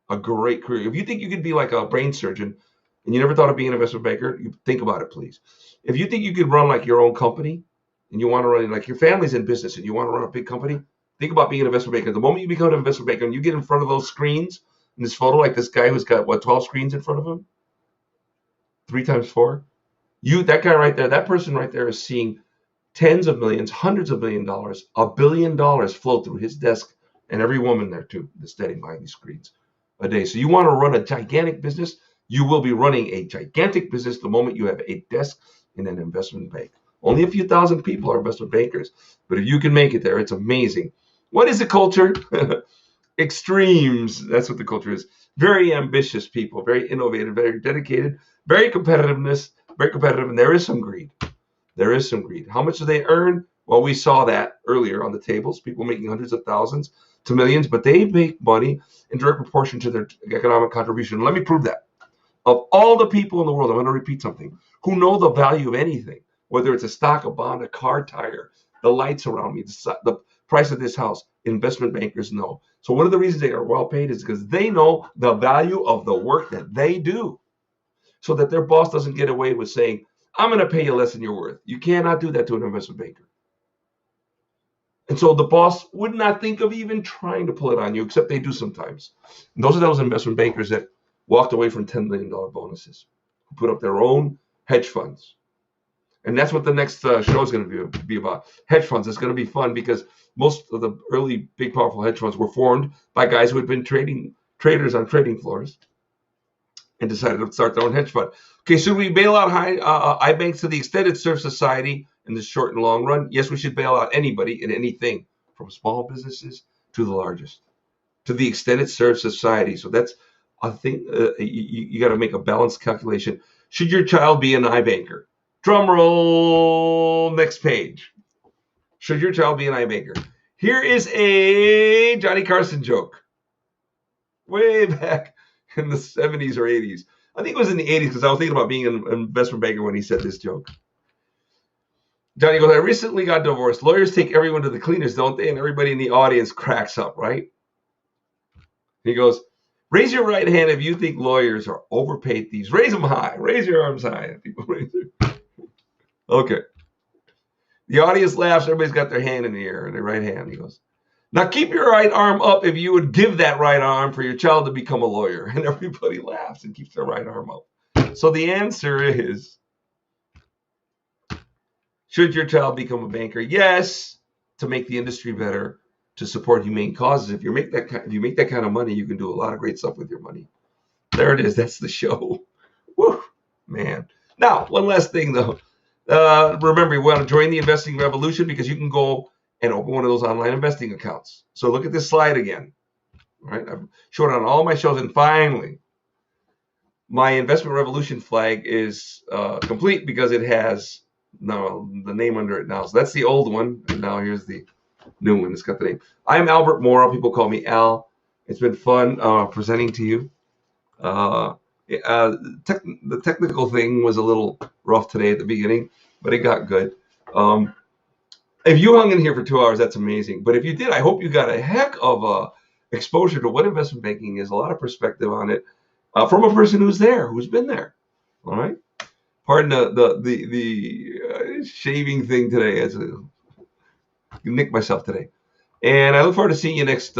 A great career. If you think you could be like a brain surgeon and you never thought of being an investment banker, you think about it, please. If you think you could run like your own company and you want to run, like your family's in business and you want to run a big company, think about being an investment banker. The moment you become an investment banker and you get in front of those screens in this photo, like this guy who's got, 12 screens in front of him? 3 times 4? That guy right there, that person right there is seeing tens of millions, hundreds of $1 billion, $1 billion flow through his desk, and every woman there too that's standing behind these screens a day. So you want to run a gigantic business, you will be running a gigantic business the moment you have a desk in an investment bank. Only a few thousand people are investment bankers, but if you can make it there, it's amazing. What is the culture? Extremes. That's what the culture is. Very ambitious people, very innovative, very dedicated, very competitive, and there is some greed. There is some greed. How much do they earn? Well, we saw that earlier on the tables, people making hundreds of thousands to millions, but they make money in direct proportion to their economic contribution. Let me prove that. Of all the people in the world, I'm going to repeat something, who know the value of anything, whether it's a stock, a bond, a car tire, the lights around me, the price of this house, investment bankers know. So one of the reasons they are well paid is because they know the value of the work that they do, so that their boss doesn't get away with saying, I'm going to pay you less than you're worth. You cannot do that to an investment banker. And so the boss would not think of even trying to pull it on you, except they do sometimes. And those are those investment bankers that walked away from $10 million bonuses, who put up their own hedge funds. And that's what the next show is going to be about. Hedge funds. It's going to be fun because most of the early big, powerful hedge funds were formed by guys who had been traders on trading floors and decided to start their own hedge fund. Okay, should we bail out iBanks to the extent it serves society in the short and long run? Yes, we should bail out anybody and anything, from small businesses to the largest, to the extent it serves society. So that's a thing. You got to make a balanced calculation. Should your child be an iBanker? Drum roll. Next page. Should your child be an iBanker? Here is a Johnny Carson joke. Way back in the 70s or 80s. I think it was in the 80s, because I was thinking about being an investment banker when he said this joke. Johnny goes, I recently got divorced. Lawyers take everyone to the cleaners, don't they? And everybody in the audience cracks up, right? He goes, raise your right hand if you think lawyers are overpaid thieves. Raise them high. Raise your arms high. People raise their... Okay. The audience laughs. Everybody's got their hand in the air, their right hand. He goes, now keep your right arm up if you would give that right arm for your child to become a lawyer. And everybody laughs and keeps their right arm up. So the answer is, should your child become a banker? Yes, to make the industry better, to support humane causes. If you make that kind of money, you can do a lot of great stuff with your money. There it is. That's the show. Woo, man. Now, one last thing though. Remember, you want to join the investing revolution because you can go and open one of those online investing accounts. So look at this slide again. All right, I've shown it on all my shows, and finally, my investment revolution flag is complete because it has the name under it now. So that's the old one, and now here's the new one. It's got the name. I'm Albert Morrow. People call me Al. It's been fun presenting to you. The technical thing was a little rough today at the beginning, but it got good. If you hung in here for 2 hours, that's amazing. But if you did, I hope you got a heck of exposure to what investment banking is, a lot of perspective on it from a person who's been there. All right. Pardon the shaving thing today. As nicked myself today. And I look forward to seeing you next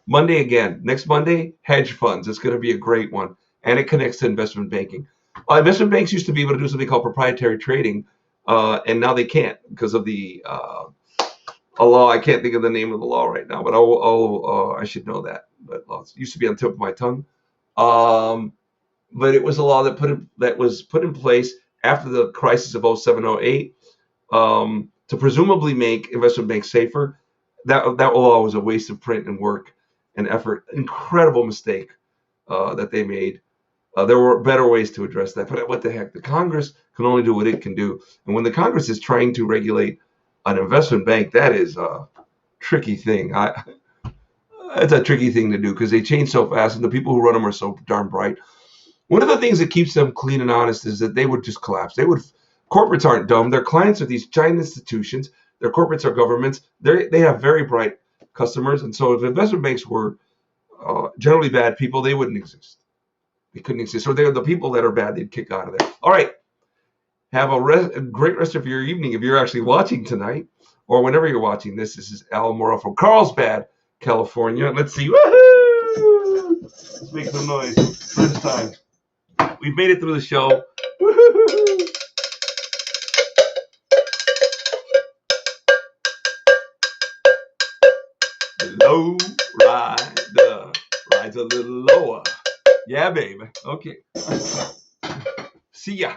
Monday again. Next Monday, hedge funds. It's going to be a great one. And it connects to investment banking. Investment banks used to be able to do something called proprietary trading, and now they can't because of the a law. I can't think of the name of the law right now, but I should know that. But it used to be on the tip of my tongue. But it was a law that was put in place after the crisis of 07-08 to presumably make investment banks safer. That law was a waste of print and work and effort. Incredible mistake that they made. There were better ways to address that, but what the heck? The Congress can only do what it can do. And when the Congress is trying to regulate an investment bank, that is a tricky thing. It's a tricky thing to do because they change so fast, and the people who run them are so darn bright. One of the things that keeps them clean and honest is that they would just collapse. Corporates aren't dumb. Their clients are these giant institutions. Their corporates are governments. They have very bright customers, and so if investment banks were generally bad people, they wouldn't exist. They couldn't exist. Or they're the people that are bad, they'd kick out of there. All right. Have a great rest of your evening if you're actually watching tonight or whenever you're watching this. This is Al Morrow from Carlsbad, California. Let's see. Woohoo! Let's make some noise. First time. We've made it through the show. Woohoo! The low rider rides a little lower. Yeah, baby. Okay. See ya.